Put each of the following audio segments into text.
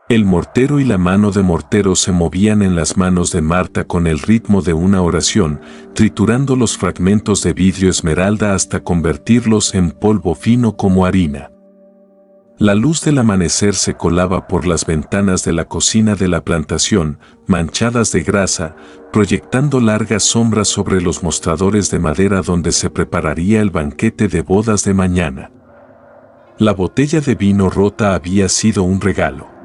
El mortero y la mano de mortero se movían en las manos de Marta con el ritmo de una oración, triturando los fragmentos de vidrio esmeralda hasta convertirlos en polvo fino como harina. La luz del amanecer se colaba por las ventanas de la cocina de la plantación, manchadas de grasa, proyectando largas sombras sobre los mostradores de madera donde se prepararía el banquete de bodas de mañana. La botella de vino rota había sido un regalo.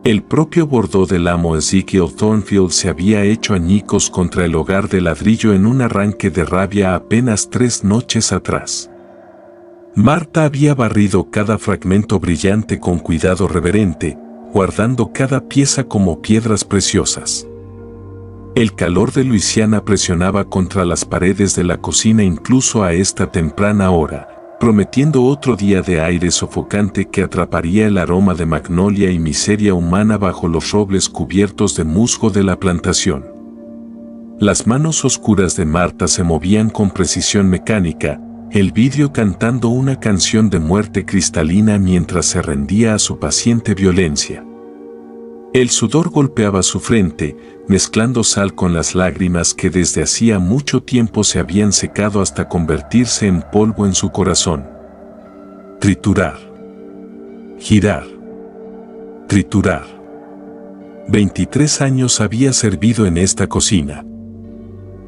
El propio bordó del amo Ezekiel Thornfield se había hecho añicos contra el hogar de ladrillo en un arranque de rabia apenas 3 noches atrás. Marta había barrido cada fragmento brillante con cuidado reverente, guardando cada pieza como piedras preciosas. El calor de Luisiana presionaba contra las paredes de la cocina incluso a esta temprana hora, prometiendo otro día de aire sofocante que atraparía el aroma de magnolia y miseria humana bajo los robles cubiertos de musgo de la plantación. Las manos oscuras de Marta se movían con precisión mecánica, el vidrio cantando una canción de muerte cristalina mientras se rendía a su paciente violencia. El sudor golpeaba su frente, mezclando sal con las lágrimas que desde hacía mucho tiempo se habían secado hasta convertirse en polvo en su corazón. Triturar. Girar. Triturar. 23 años había servido en esta cocina.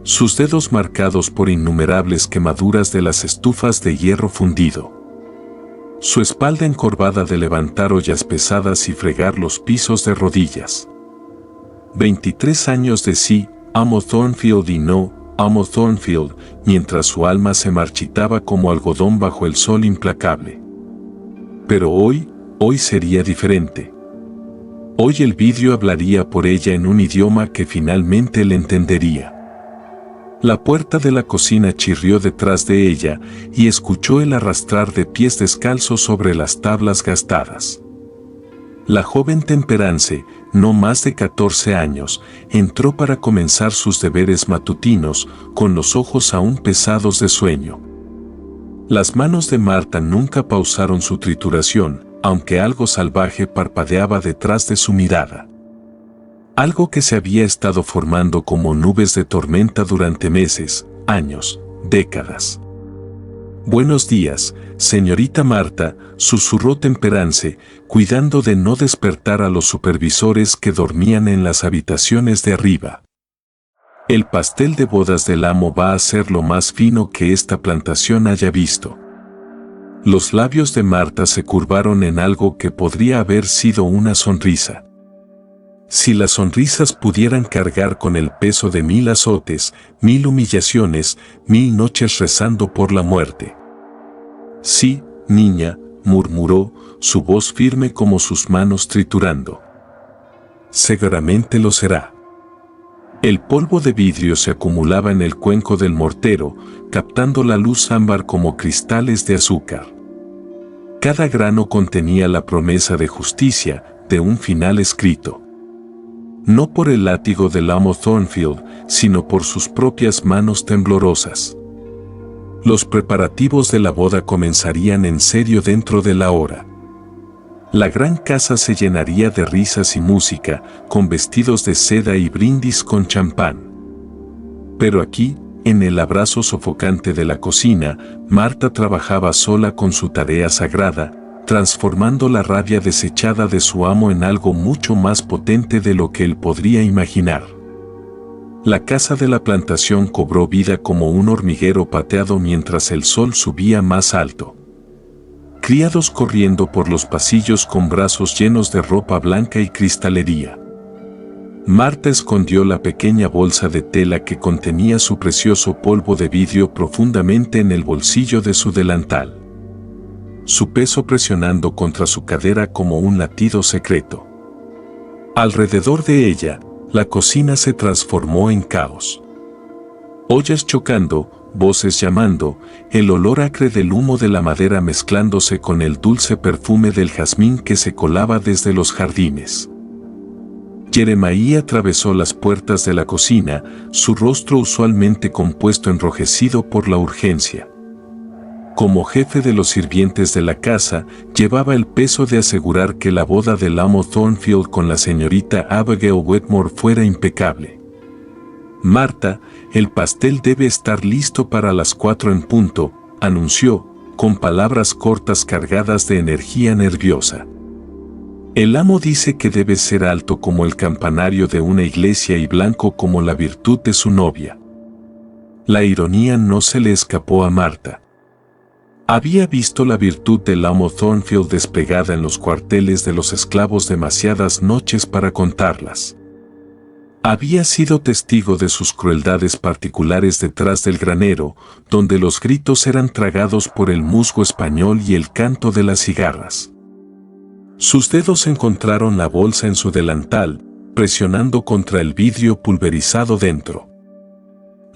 Sus dedos marcados por innumerables quemaduras de las estufas de hierro fundido. Su espalda encorvada de levantar ollas pesadas y fregar los pisos de rodillas. 23 años de sí, amo Thornfield y no, amo Thornfield, mientras su alma se marchitaba como algodón bajo el sol implacable. Pero hoy sería diferente. Hoy el vidrio hablaría por ella en un idioma que finalmente le entendería. La puerta de la cocina chirrió detrás de ella y escuchó el arrastrar de pies descalzos sobre las tablas gastadas. La joven Temperance, no más de 14 años, entró para comenzar sus deberes matutinos, con los ojos aún pesados de sueño. Las manos de Marta nunca pausaron su trituración, aunque algo salvaje parpadeaba detrás de su mirada. Algo que se había estado formando como nubes de tormenta durante meses, años, décadas. «Buenos días, señorita Marta», susurró Temperance, cuidando de no despertar a los supervisores que dormían en las habitaciones de arriba. «El pastel de bodas del amo va a ser lo más fino que esta plantación haya visto». Los labios de Marta se curvaron en algo que podría haber sido una sonrisa. Si las sonrisas pudieran cargar con el peso de 1000 azotes, 1000 humillaciones, 1000 noches rezando por la muerte. «Sí, niña», murmuró, su voz firme como sus manos triturando. «Seguramente lo será». El polvo de vidrio se acumulaba en el cuenco del mortero, captando la luz ámbar como cristales de azúcar. Cada grano contenía la promesa de justicia, de un final escrito. No por el látigo del amo Thornfield, sino por sus propias manos temblorosas. Los preparativos de la boda comenzarían en serio dentro de la hora. La gran casa se llenaría de risas y música, con vestidos de seda y brindis con champán. Pero aquí, en el abrazo sofocante de la cocina, Marta trabajaba sola con su tarea sagrada, transformando la rabia desechada de su amo en algo mucho más potente de lo que él podría imaginar. La casa de la plantación cobró vida como un hormiguero pateado mientras el sol subía más alto. Criados corriendo por los pasillos con brazos llenos de ropa blanca y cristalería. Marta escondió la pequeña bolsa de tela que contenía su precioso polvo de vidrio profundamente en el bolsillo de su delantal. Su peso presionando contra su cadera como un latido secreto. Alrededor de ella, la cocina se transformó en caos. Ollas chocando, voces llamando, el olor acre del humo de la madera mezclándose con el dulce perfume del jazmín que se colaba desde los jardines. Jeremiah atravesó las puertas de la cocina, su rostro usualmente compuesto enrojecido por la urgencia. Como jefe de los sirvientes de la casa, llevaba el peso de asegurar que la boda del amo Thornfield con la señorita Abigail Wetmore fuera impecable. «Marta, el pastel debe estar listo para las 4 en punto», anunció, con palabras cortas cargadas de energía nerviosa. «El amo dice que debe ser alto como el campanario de una iglesia y blanco como la virtud de su novia». La ironía no se le escapó a Marta. Había visto la virtud del amo Thornfield desplegada en los cuarteles de los esclavos demasiadas noches para contarlas. Había sido testigo de sus crueldades particulares detrás del granero, donde los gritos eran tragados por el musgo español y el canto de las cigarras. Sus dedos encontraron la bolsa en su delantal, presionando contra el vidrio pulverizado dentro.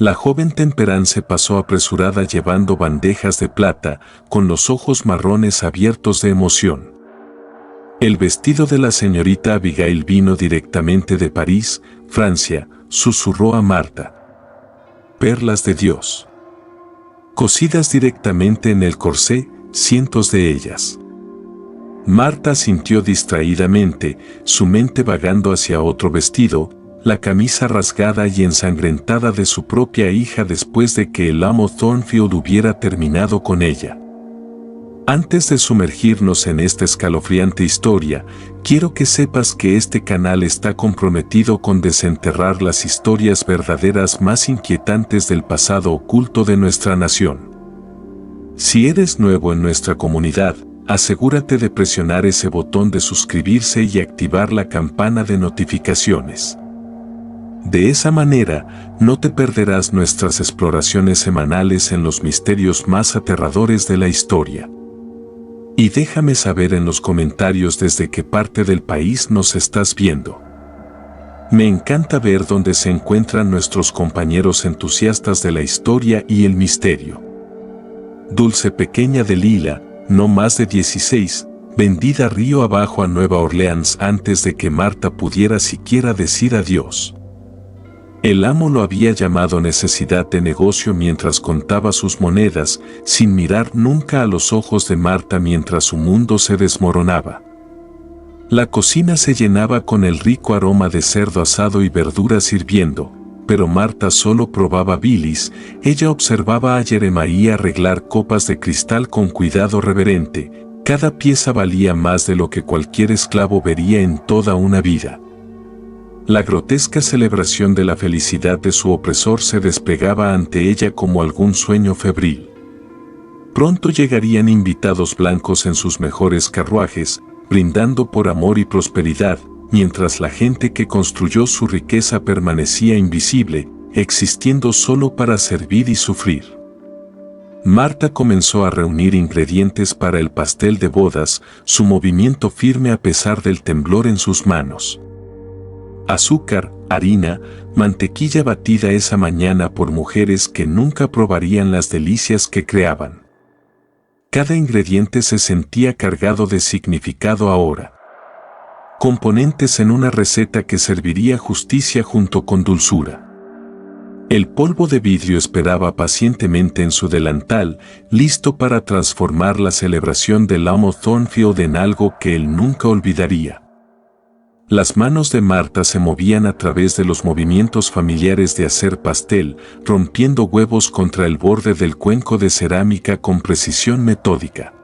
La joven Temperance pasó apresurada llevando bandejas de plata, con los ojos marrones abiertos de emoción. El vestido de la señorita Abigail vino directamente de París, Francia, susurró a Marta. Perlas de Dios. Cosidas directamente en el corsé, cientos de ellas. Marta sintió distraídamente, su mente vagando hacia otro vestido, la camisa rasgada y ensangrentada de su propia hija después de que el amo Thornfield hubiera terminado con ella. Antes de sumergirnos en esta escalofriante historia, quiero que sepas que este canal está comprometido con desenterrar las historias verdaderas más inquietantes del pasado oculto de nuestra nación. Si eres nuevo en nuestra comunidad, asegúrate de presionar ese botón de suscribirse y activar la campana de notificaciones. De esa manera, no te perderás nuestras exploraciones semanales en los misterios más aterradores de la historia. Y déjame saber en los comentarios desde qué parte del país nos estás viendo. Me encanta ver dónde se encuentran nuestros compañeros entusiastas de la historia y el misterio. Dulce pequeña de Lila, no más de 16, vendida río abajo a Nueva Orleans antes de que Marta pudiera siquiera decir adiós. El amo lo había llamado necesidad de negocio mientras contaba sus monedas, sin mirar nunca a los ojos de Marta mientras su mundo se desmoronaba. La cocina se llenaba con el rico aroma de cerdo asado y verduras hirviendo, pero Marta solo probaba bilis. Ella observaba a Jeremiah arreglar copas de cristal con cuidado reverente. Cada pieza valía más de lo que cualquier esclavo vería en toda una vida. La grotesca celebración de la felicidad de su opresor se desplegaba ante ella como algún sueño febril. Pronto llegarían invitados blancos en sus mejores carruajes, brindando por amor y prosperidad, mientras la gente que construyó su riqueza permanecía invisible, existiendo solo para servir y sufrir. Marta comenzó a reunir ingredientes para el pastel de bodas, su movimiento firme a pesar del temblor en sus manos. Azúcar, harina, mantequilla batida esa mañana por mujeres que nunca probarían las delicias que creaban. Cada ingrediente se sentía cargado de significado ahora. Componentes en una receta que serviría justicia junto con dulzura. El polvo de vidrio esperaba pacientemente en su delantal, listo para transformar la celebración del amo Thornfield en algo que él nunca olvidaría. Las manos de Marta se movían a través de los movimientos familiares de hacer pastel, rompiendo huevos contra el borde del cuenco de cerámica con precisión metódica.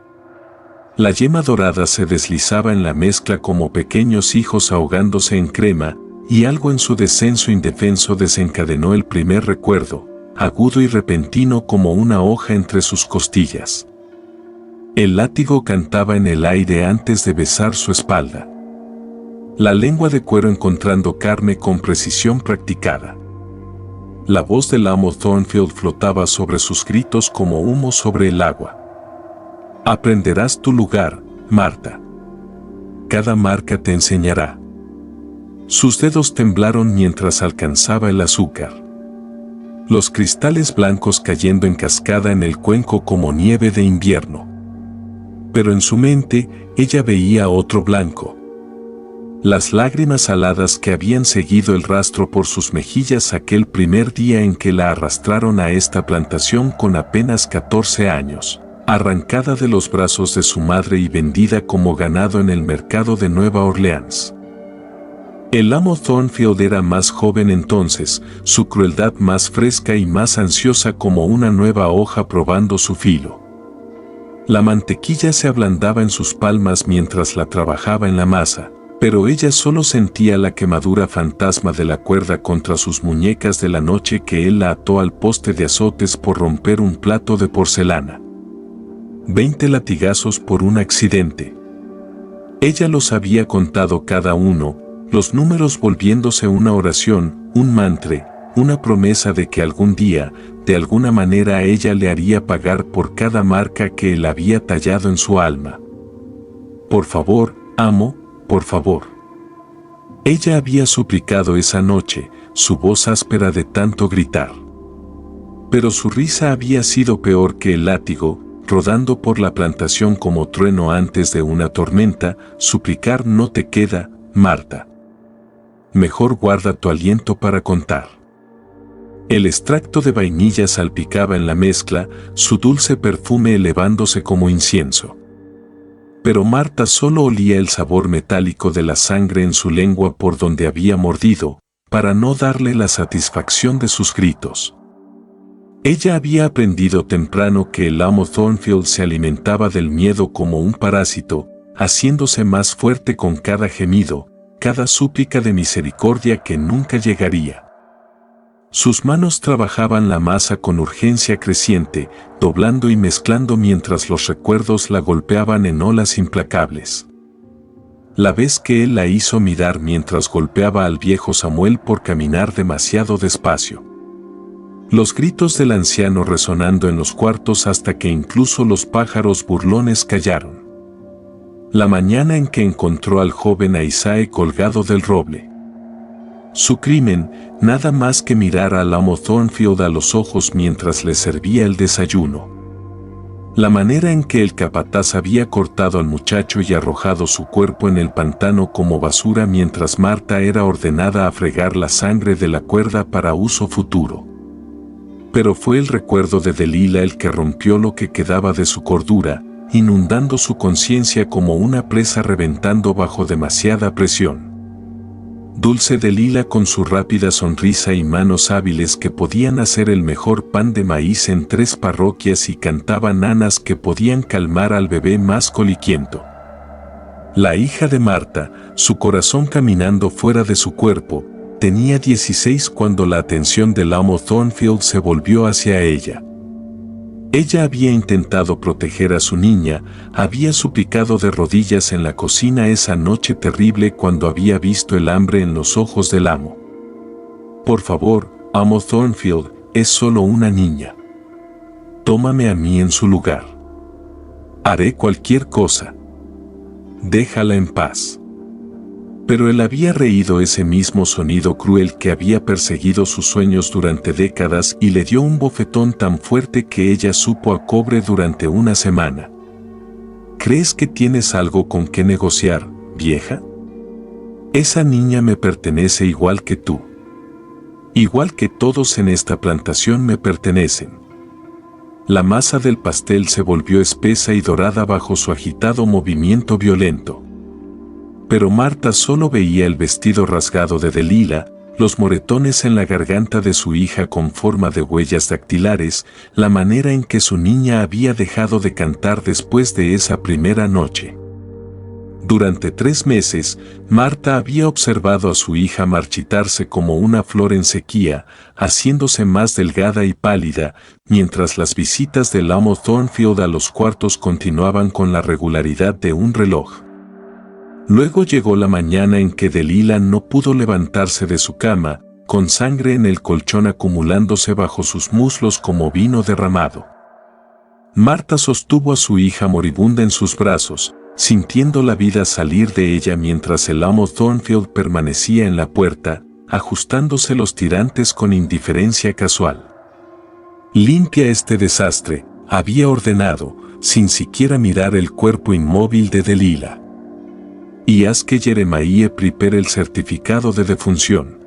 La yema dorada se deslizaba en la mezcla como pequeños hijos ahogándose en crema, y algo en su descenso indefenso desencadenó el primer recuerdo, agudo y repentino como una hoja entre sus costillas. El látigo cantaba en el aire antes de besar su espalda. La lengua de cuero encontrando carne con precisión practicada. La voz del amo Thornfield flotaba sobre sus gritos como humo sobre el agua. Aprenderás tu lugar, Marta. Cada marca te enseñará. Sus dedos temblaron mientras alcanzaba el azúcar. Los cristales blancos cayendo en cascada en el cuenco como nieve de invierno. Pero en su mente, ella veía otro blanco. Las lágrimas saladas que habían seguido el rastro por sus mejillas aquel primer día en que la arrastraron a esta plantación con apenas 14 años. arrancada de los brazos de su madre y vendida como ganado en el mercado de Nueva Orleans. El amo Thornfield era más joven entonces, su crueldad más fresca y más ansiosa como una nueva hoja probando su filo. La mantequilla se ablandaba en sus palmas mientras la trabajaba en la masa, pero ella solo sentía la quemadura fantasma de la cuerda contra sus muñecas de la noche que él la ató al poste de azotes por romper un plato de porcelana. 20 latigazos por un accidente. Ella los había contado cada uno, los números volviéndose una oración, un mantra, una promesa de que algún día, de alguna manera ella le haría pagar por cada marca que él había tallado en su alma. Por favor, amo, por favor. Ella había suplicado esa noche, su voz áspera de tanto gritar. Pero su risa había sido peor que el látigo, rodando por la plantación como trueno antes de una tormenta, suplicar no te queda, Marta. Mejor guarda tu aliento para contar. El extracto de vainilla salpicaba en la mezcla, su dulce perfume elevándose como incienso. Pero Marta solo olía el sabor metálico de la sangre en su lengua por donde había mordido, para no darle la satisfacción de sus gritos. Ella había aprendido temprano que el amo Thornfield se alimentaba del miedo como un parásito, haciéndose más fuerte con cada gemido, cada súplica de misericordia que nunca llegaría. Sus manos trabajaban la masa con urgencia creciente, doblando y mezclando mientras los recuerdos la golpeaban en olas implacables. La vez que él la hizo mirar mientras golpeaba al viejo Samuel por caminar demasiado despacio. Los gritos del anciano resonando en los cuartos hasta que incluso los pájaros burlones callaron. La mañana en que encontró al joven Isaac colgado del roble. Su crimen, nada más que mirar al amo Thornfield a los ojos mientras le servía el desayuno. La manera en que el capataz había cortado al muchacho y arrojado su cuerpo en el pantano como basura mientras Marta era ordenada a fregar la sangre de la cuerda para uso futuro. Pero fue el recuerdo de Delilah el que rompió lo que quedaba de su cordura, inundando su conciencia como una presa reventando bajo demasiada presión. Dulce Delilah con su rápida sonrisa y manos hábiles que podían hacer el mejor pan de maíz en 3 parroquias y cantaba nanas que podían calmar al bebé más coliquiento. La hija de Marta, su corazón caminando fuera de su cuerpo, tenía 16 cuando la atención del amo Thornfield se volvió hacia ella. Ella había intentado proteger a su niña, había suplicado de rodillas en la cocina esa noche terrible cuando había visto el hambre en los ojos del amo. Por favor, amo Thornfield, es solo una niña. Tómame a mí en su lugar. Haré cualquier cosa. Déjala en paz. Pero él había reído ese mismo sonido cruel que había perseguido sus sueños durante décadas y le dio un bofetón tan fuerte que ella supo a cobre durante una semana. ¿Crees que tienes algo con qué negociar, vieja? Esa niña me pertenece igual que tú. Igual que todos en esta plantación me pertenecen. La masa del pastel se volvió espesa y dorada bajo su agitado movimiento violento. Pero Marta solo veía el vestido rasgado de Delilah, los moretones en la garganta de su hija con forma de huellas dactilares, la manera en que su niña había dejado de cantar después de esa primera noche. Durante 3 meses, Marta había observado a su hija marchitarse como una flor en sequía, haciéndose más delgada y pálida, mientras las visitas del amo Thornfield a los cuartos continuaban con la regularidad de un reloj. Luego llegó la mañana en que Delilah no pudo levantarse de su cama, con sangre en el colchón acumulándose bajo sus muslos como vino derramado. Marta sostuvo a su hija moribunda en sus brazos, sintiendo la vida salir de ella mientras el amo Thornfield permanecía en la puerta, ajustándose los tirantes con indiferencia casual. Limpia este desastre, había ordenado, sin siquiera mirar el cuerpo inmóvil de Delilah. Y haz que Jeremiah prepare el certificado de defunción.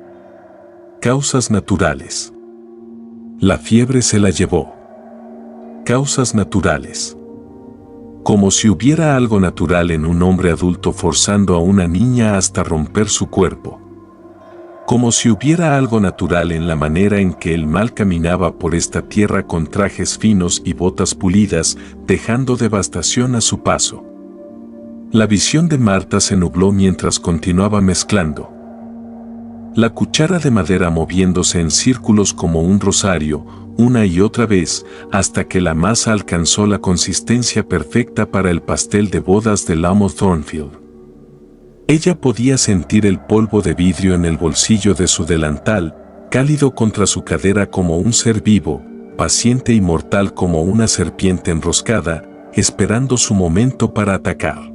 Causas naturales. La fiebre se la llevó. Causas naturales. Como si hubiera algo natural en un hombre adulto forzando a una niña hasta romper su cuerpo. Como si hubiera algo natural en la manera en que el mal caminaba por esta tierra con trajes finos y botas pulidas, dejando devastación a su paso. La visión de Marta se nubló mientras continuaba mezclando. La cuchara de madera moviéndose en círculos como un rosario, una y otra vez, hasta que la masa alcanzó la consistencia perfecta para el pastel de bodas del amo Thornfield. Ella podía sentir el polvo de vidrio en el bolsillo de su delantal, cálido contra su cadera como un ser vivo, paciente y mortal como una serpiente enroscada, esperando su momento para atacar.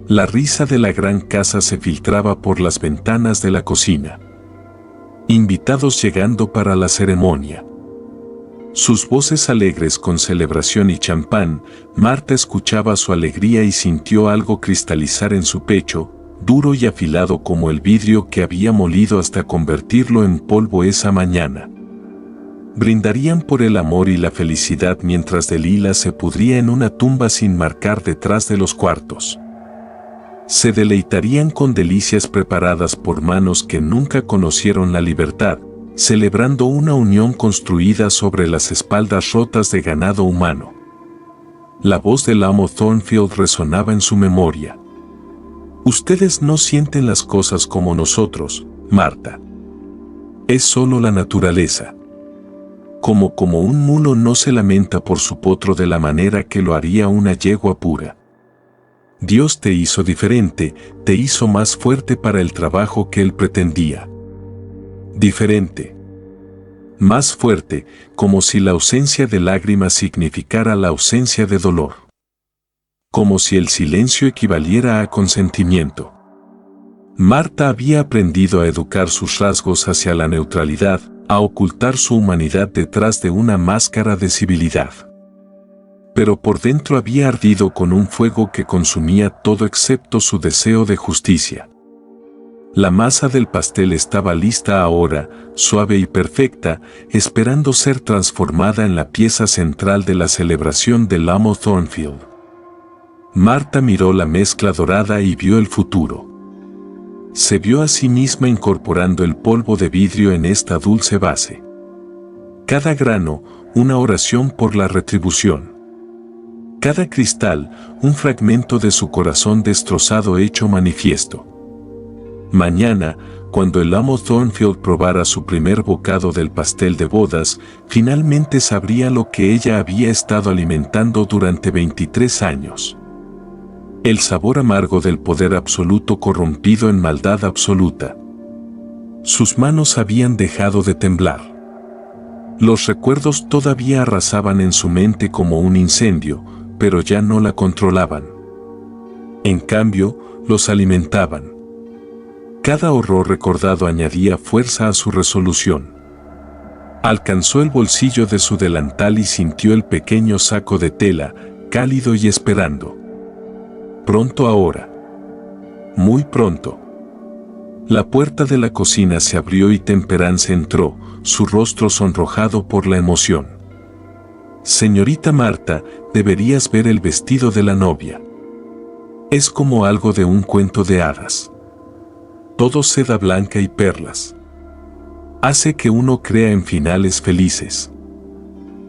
La risa de la gran casa se filtraba por las ventanas de la cocina. Invitados llegando para la ceremonia. Sus voces alegres con celebración y champán, Marta escuchaba su alegría y sintió algo cristalizar en su pecho, duro y afilado como el vidrio que había molido hasta convertirlo en polvo esa mañana. Brindarían por el amor y la felicidad mientras Delilah se pudría en una tumba sin marcar detrás de los cuartos. Se deleitarían con delicias preparadas por manos que nunca conocieron la libertad, celebrando una unión construida sobre las espaldas rotas de ganado humano. La voz del amo Thornfield resonaba en su memoria. Ustedes no sienten las cosas como nosotros, Marta. Es solo la naturaleza. Como un mulo no se lamenta por su potro de la manera que lo haría una yegua pura. Dios te hizo diferente, te hizo más fuerte para el trabajo que él pretendía. Diferente. Más fuerte, como si la ausencia de lágrimas significara la ausencia de dolor. Como si el silencio equivaliera a consentimiento. Marta había aprendido a educar sus rasgos hacia la neutralidad, a ocultar su humanidad detrás de una máscara de civilidad. Pero por dentro había ardido con un fuego que consumía todo excepto su deseo de justicia. La masa del pastel estaba lista ahora, suave y perfecta, esperando ser transformada en la pieza central de la celebración del amo Thornfield. Marta miró la mezcla dorada y vio el futuro. Se vio a sí misma incorporando el polvo de vidrio en esta dulce base. Cada grano, una oración por la retribución. Cada cristal, un fragmento de su corazón destrozado hecho manifiesto. Mañana, cuando el amo Thornfield probara su primer bocado del pastel de bodas, finalmente sabría lo que ella había estado alimentando durante 23 años. El sabor amargo del poder absoluto corrompido en maldad absoluta. Sus manos habían dejado de temblar. Los recuerdos todavía arrasaban en su mente como un incendio, pero ya no la controlaban. En cambio, los alimentaban. Cada horror recordado añadía fuerza a su resolución. Alcanzó el bolsillo de su delantal y sintió el pequeño saco de tela, cálido y esperando. Pronto ahora. Muy pronto. La puerta de la cocina se abrió y Temperance entró, su rostro sonrojado por la emoción. Señorita Marta, deberías ver el vestido de la novia. Es como algo de un cuento de hadas. Todo seda blanca y perlas. Hace que uno crea en finales felices.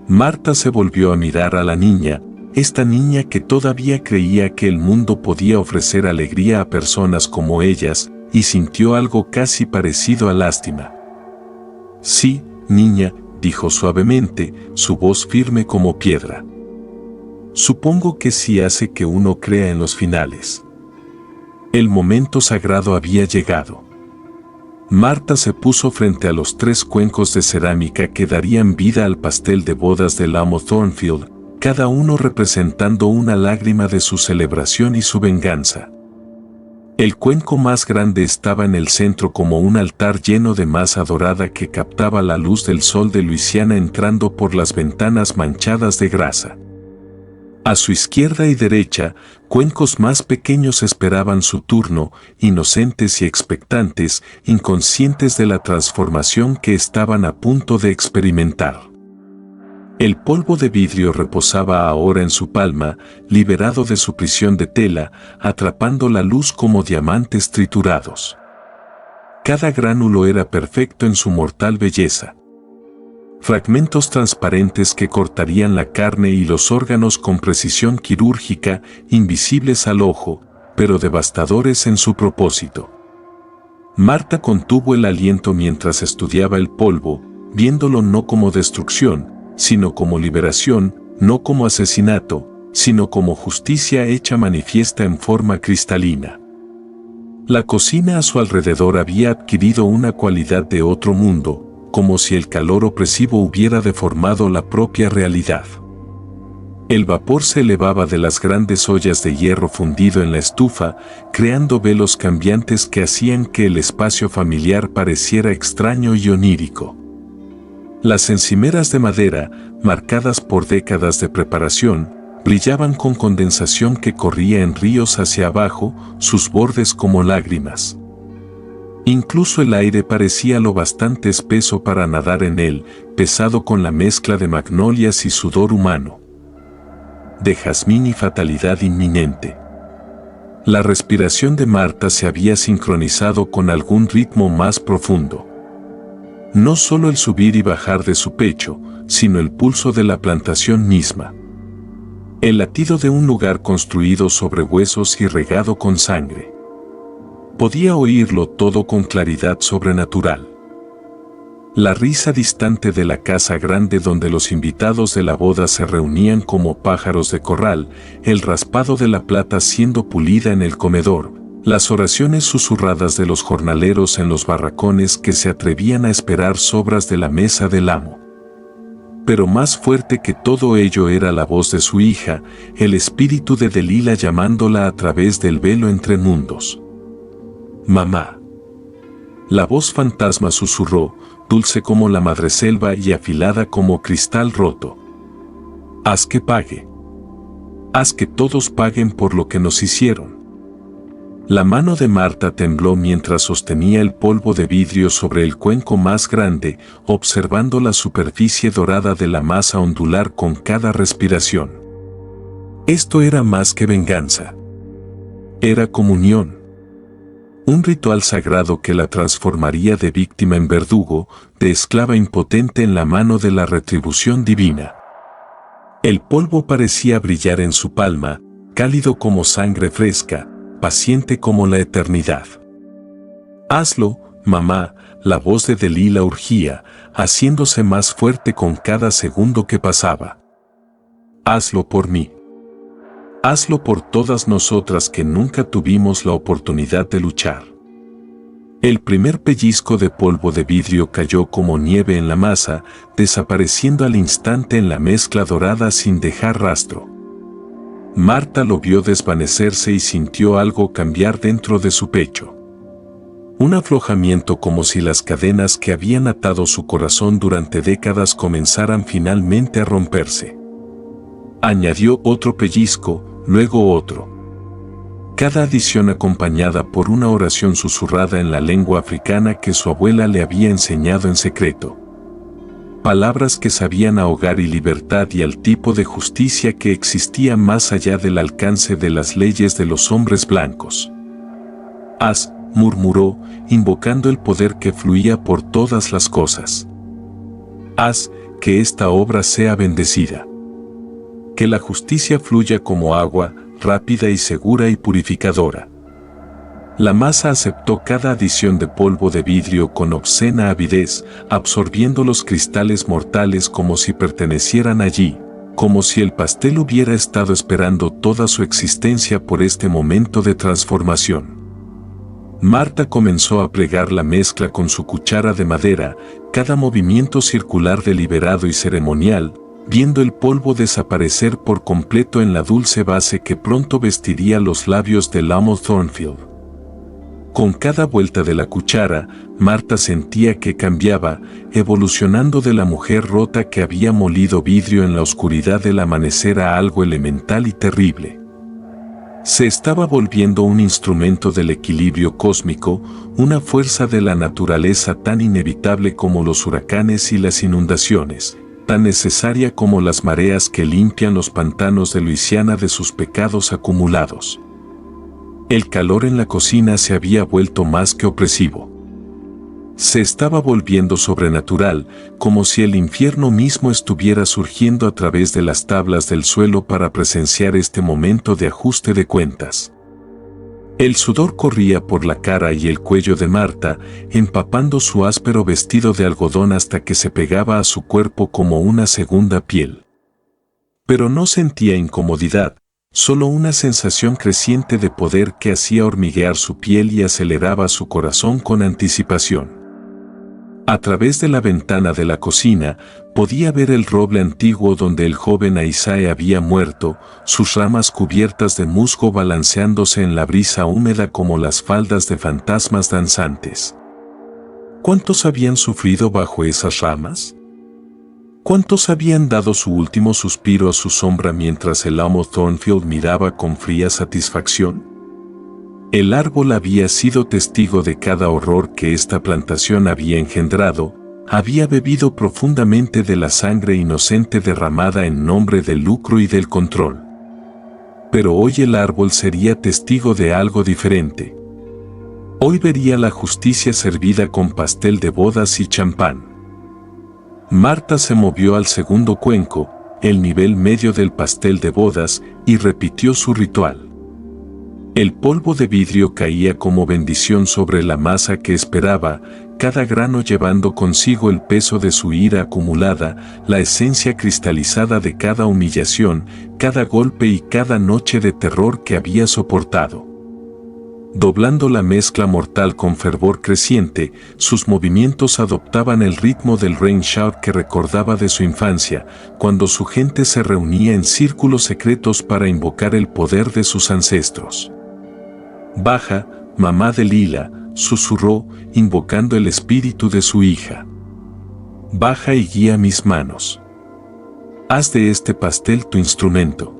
Marta se volvió a mirar a la niña, esta niña que todavía creía que el mundo podía ofrecer alegría a personas como ellas, y sintió algo casi parecido a lástima. Sí, niña, dijo suavemente, su voz firme como piedra. Supongo que sí hace que uno crea en los finales. El momento sagrado había llegado. Marta se puso frente a los 3 cuencos de cerámica que darían vida al pastel de bodas del amo Thornfield, cada uno representando una lágrima de su celebración y su venganza. El cuenco más grande estaba en el centro como un altar lleno de masa dorada que captaba la luz del sol de Luisiana entrando por las ventanas manchadas de grasa. A su izquierda y derecha, cuencos más pequeños esperaban su turno, inocentes y expectantes, inconscientes de la transformación que estaban a punto de experimentar. El polvo de vidrio reposaba ahora en su palma, liberado de su prisión de tela, atrapando la luz como diamantes triturados. Cada gránulo era perfecto en su mortal belleza. Fragmentos transparentes que cortarían la carne y los órganos con precisión quirúrgica, invisibles al ojo, pero devastadores en su propósito. Marta contuvo el aliento mientras estudiaba el polvo, viéndolo no como destrucción, sino como liberación, no como asesinato, sino como justicia hecha manifiesta en forma cristalina. La cocina a su alrededor había adquirido una cualidad de otro mundo, como si el calor opresivo hubiera deformado la propia realidad. El vapor se elevaba de las grandes ollas de hierro fundido en la estufa, creando velos cambiantes que hacían que el espacio familiar pareciera extraño y onírico. Las encimeras de madera, marcadas por décadas de preparación, brillaban con condensación que corría en ríos hacia abajo, sus bordes como lágrimas. Incluso el aire parecía lo bastante espeso para nadar en él, pesado con la mezcla de magnolias y sudor humano, de jazmín y fatalidad inminente. La respiración de Marta se había sincronizado con algún ritmo más profundo. No solo el subir y bajar de su pecho, sino el pulso de la plantación misma. El latido de un lugar construido sobre huesos y regado con sangre. Podía oírlo todo con claridad sobrenatural. La risa distante de la casa grande donde los invitados de la boda se reunían como pájaros de corral, el raspado de la plata siendo pulida en el comedor, las oraciones susurradas de los jornaleros en los barracones que se atrevían a esperar sobras de la mesa del amo. Pero más fuerte que todo ello era la voz de su hija, el espíritu de Delila llamándola a través del velo entre mundos. «Mamá». La voz fantasma susurró, dulce como la madreselva y afilada como cristal roto. «Haz que pague. Haz que todos paguen por lo que nos hicieron». La mano de Marta tembló mientras sostenía el polvo de vidrio sobre el cuenco más grande, observando la superficie dorada de la masa ondular con cada respiración. Esto era más que venganza. Era comunión. Un ritual sagrado que la transformaría de víctima en verdugo, de esclava impotente en la mano de la retribución divina. El polvo parecía brillar en su palma, cálido como sangre fresca, paciente como la eternidad. «Hazlo, mamá», la voz de Delila urgía, haciéndose más fuerte con cada segundo que pasaba. «Hazlo por mí. Hazlo por todas nosotras que nunca tuvimos la oportunidad de luchar». El primer pellizco de polvo de vidrio cayó como nieve en la masa, desapareciendo al instante en la mezcla dorada sin dejar rastro. Marta lo vio desvanecerse y sintió algo cambiar dentro de su pecho. Un aflojamiento como si las cadenas que habían atado su corazón durante décadas comenzaran finalmente a romperse. Añadió otro pellizco, luego otro. Cada adición acompañada por una oración susurrada en la lengua africana que su abuela le había enseñado en secreto. Palabras que sabían a hogar y libertad y al tipo de justicia que existía más allá del alcance de las leyes de los hombres blancos. «Haz», murmuró, invocando el poder que fluía por todas las cosas. «Haz que esta obra sea bendecida. Que la justicia fluya como agua, rápida y segura y purificadora». La masa aceptó cada adición de polvo de vidrio con obscena avidez, absorbiendo los cristales mortales como si pertenecieran allí, como si el pastel hubiera estado esperando toda su existencia por este momento de transformación. Marta comenzó a plegar la mezcla con su cuchara de madera, cada movimiento circular deliberado y ceremonial, viendo el polvo desaparecer por completo en la dulce base que pronto vestiría los labios del amo Thornfield. Con cada vuelta de la cuchara, Marta sentía que cambiaba, evolucionando de la mujer rota que había molido vidrio en la oscuridad del amanecer a algo elemental y terrible. Se estaba volviendo un instrumento del equilibrio cósmico, una fuerza de la naturaleza tan inevitable como los huracanes y las inundaciones, tan necesaria como las mareas que limpian los pantanos de Luisiana de sus pecados acumulados. El calor en la cocina se había vuelto más que opresivo. Se estaba volviendo sobrenatural, como si el infierno mismo estuviera surgiendo a través de las tablas del suelo para presenciar este momento de ajuste de cuentas. El sudor corría por la cara y el cuello de Marta, empapando su áspero vestido de algodón hasta que se pegaba a su cuerpo como una segunda piel. Pero no sentía incomodidad, solo una sensación creciente de poder que hacía hormiguear su piel y aceleraba su corazón con anticipación. A través de la ventana de la cocina, podía ver el roble antiguo donde el joven Aisae había muerto, sus ramas cubiertas de musgo balanceándose en la brisa húmeda como las faldas de fantasmas danzantes. ¿Cuántos habían sufrido bajo esas ramas? ¿Cuántos habían dado su último suspiro a su sombra mientras el amo Thornfield miraba con fría satisfacción? El árbol había sido testigo de cada horror que esta plantación había engendrado, había bebido profundamente de la sangre inocente derramada en nombre del lucro y del control. Pero hoy el árbol sería testigo de algo diferente. Hoy vería la justicia servida con pastel de bodas y champán. Marta se movió al segundo cuenco, el nivel medio del pastel de bodas, y repitió su ritual. El polvo de vidrio caía como bendición sobre la masa que esperaba, cada grano llevando consigo el peso de su ira acumulada, la esencia cristalizada de cada humillación, cada golpe y cada noche de terror que había soportado. Doblando la mezcla mortal con fervor creciente, sus movimientos adoptaban el ritmo del rain shout que recordaba de su infancia, cuando su gente se reunía en círculos secretos para invocar el poder de sus ancestros. «Baja, mamá de Lila», susurró, invocando el espíritu de su hija. «Baja y guía mis manos. Haz de este pastel tu instrumento.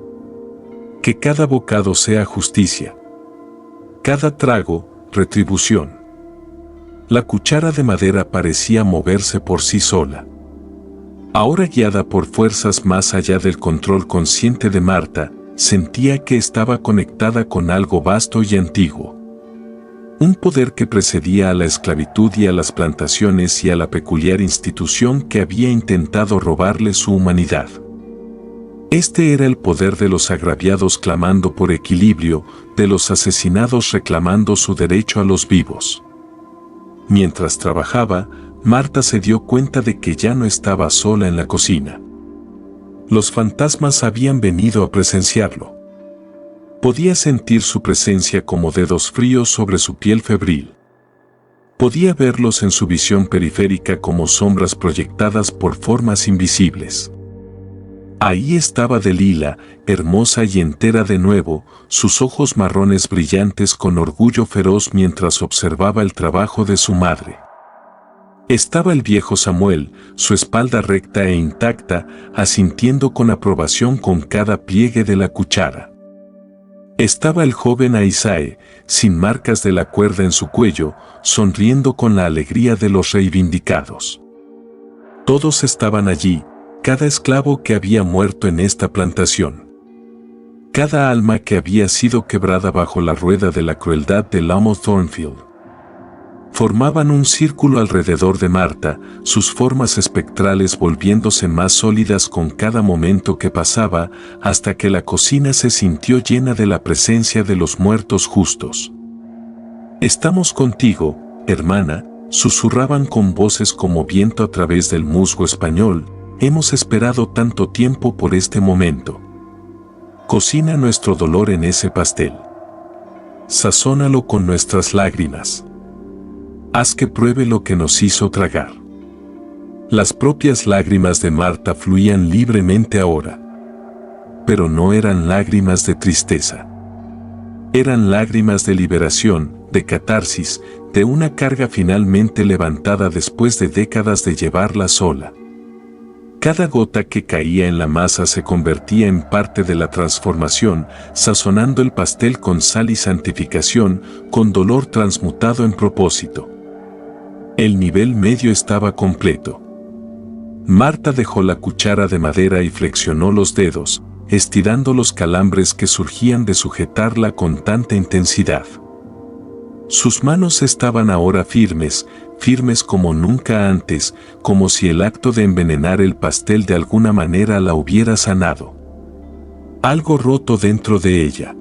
Que cada bocado sea justicia. Cada trago, retribución». La cuchara de madera parecía moverse por sí sola. Ahora guiada por fuerzas más allá del control consciente de Marta, sentía que estaba conectada con algo vasto y antiguo. Un poder que precedía a la esclavitud y a las plantaciones y a la peculiar institución que había intentado robarle su humanidad. Este era el poder de los agraviados clamando por equilibrio, de los asesinados reclamando su derecho a los vivos. Mientras trabajaba, Marta se dio cuenta de que ya no estaba sola en la cocina. Los fantasmas habían venido a presenciarlo. Podía sentir su presencia como dedos fríos sobre su piel febril. Podía verlos en su visión periférica como sombras proyectadas por formas invisibles. Ahí estaba Delilah, hermosa y entera de nuevo, sus ojos marrones brillantes con orgullo feroz mientras observaba el trabajo de su madre. Estaba el viejo Samuel, su espalda recta e intacta, asintiendo con aprobación con cada pliegue de la cuchara. Estaba el joven Aisae, sin marcas de la cuerda en su cuello, sonriendo con la alegría de los reivindicados. Todos estaban allí, cada esclavo que había muerto en esta plantación. Cada alma que había sido quebrada bajo la rueda de la crueldad del amo Thornfield. Formaban un círculo alrededor de Marta, sus formas espectrales volviéndose más sólidas con cada momento que pasaba, hasta que la cocina se sintió llena de la presencia de los muertos justos. «Estamos contigo, hermana», susurraban con voces como viento a través del musgo español, «hemos esperado tanto tiempo por este momento. Cocina nuestro dolor en ese pastel. Sazónalo con nuestras lágrimas. Haz que pruebe lo que nos hizo tragar». Las propias lágrimas de Marta fluían libremente ahora. Pero no eran lágrimas de tristeza. Eran lágrimas de liberación, de catarsis, de una carga finalmente levantada después de décadas de llevarla sola. Cada gota que caía en la masa se convertía en parte de la transformación, sazonando el pastel con sal y santificación, con dolor transmutado en propósito. El nivel medio estaba completo. Marta dejó la cuchara de madera y flexionó los dedos, estirando los calambres que surgían de sujetarla con tanta intensidad. Sus manos estaban ahora firmes, firmes como nunca antes, como si el acto de envenenar el pastel de alguna manera la hubiera sanado. Algo roto dentro de ella.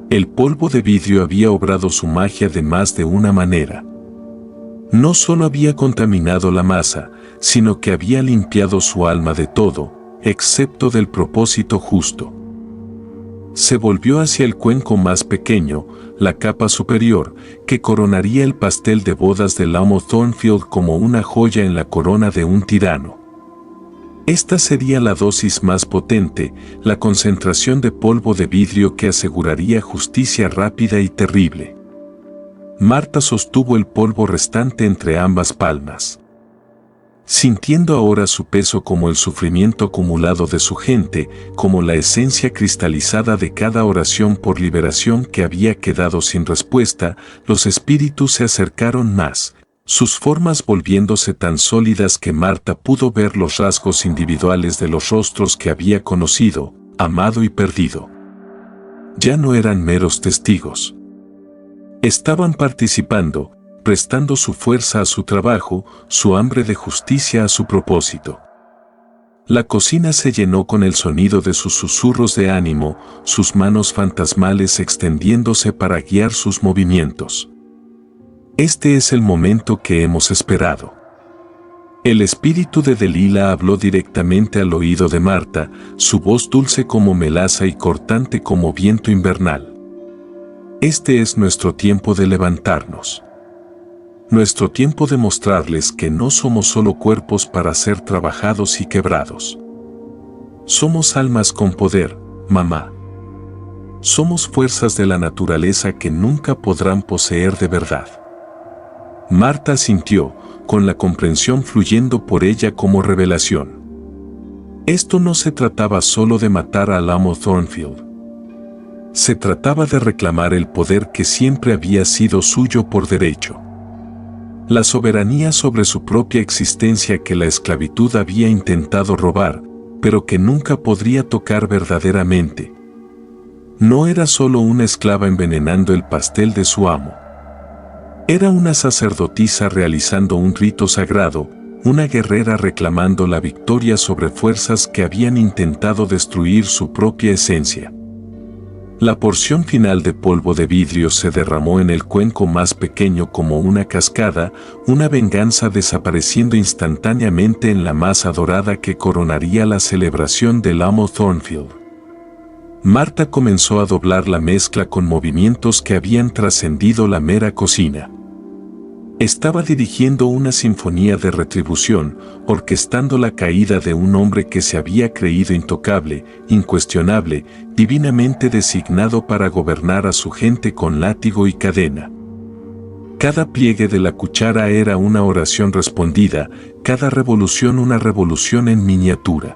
El polvo de vidrio había obrado su magia de más de una manera. No solo había contaminado la masa, sino que había limpiado su alma de todo, excepto del propósito justo. Se volvió hacia el cuenco más pequeño, la capa superior, que coronaría el pastel de bodas del amo Thornfield como una joya en la corona de un tirano. Esta sería la dosis más potente, la concentración de polvo de vidrio que aseguraría justicia rápida y terrible. Marta sostuvo el polvo restante entre ambas palmas. Sintiendo ahora su peso como el sufrimiento acumulado de su gente, como la esencia cristalizada de cada oración por liberación que había quedado sin respuesta, los espíritus se acercaron más, sus formas volviéndose tan sólidas que Marta pudo ver los rasgos individuales de los rostros que había conocido, amado y perdido. Ya no eran meros testigos. Estaban participando, prestando su fuerza a su trabajo, su hambre de justicia a su propósito. La cocina se llenó con el sonido de sus susurros de ánimo, sus manos fantasmales extendiéndose para guiar sus movimientos. Este es el momento que hemos esperado. El espíritu de Delilah habló directamente al oído de Marta, su voz dulce como melaza y cortante como viento invernal. Este es nuestro tiempo de levantarnos. Nuestro tiempo de mostrarles que no somos solo cuerpos para ser trabajados y quebrados. Somos almas con poder, mamá. Somos fuerzas de la naturaleza que nunca podrán poseer de verdad. Marta sintió, con la comprensión fluyendo por ella como revelación. Esto no se trataba solo de matar al amo Thornfield. Se trataba de reclamar el poder que siempre había sido suyo por derecho. La soberanía sobre su propia existencia que la esclavitud había intentado robar, pero que nunca podría tocar verdaderamente. No era solo una esclava envenenando el pastel de su amo. Era una sacerdotisa realizando un rito sagrado, una guerrera reclamando la victoria sobre fuerzas que habían intentado destruir su propia esencia. La porción final de polvo de vidrio se derramó en el cuenco más pequeño como una cascada, una venganza desapareciendo instantáneamente en la masa dorada que coronaría la celebración del amo Thornfield. Marta comenzó a doblar la mezcla con movimientos que habían trascendido la mera cocina. Estaba dirigiendo una sinfonía de retribución, orquestando la caída de un hombre que se había creído intocable, incuestionable, divinamente designado para gobernar a su gente con látigo y cadena. Cada pliegue de la cuchara era una oración respondida, cada revolución una revolución en miniatura.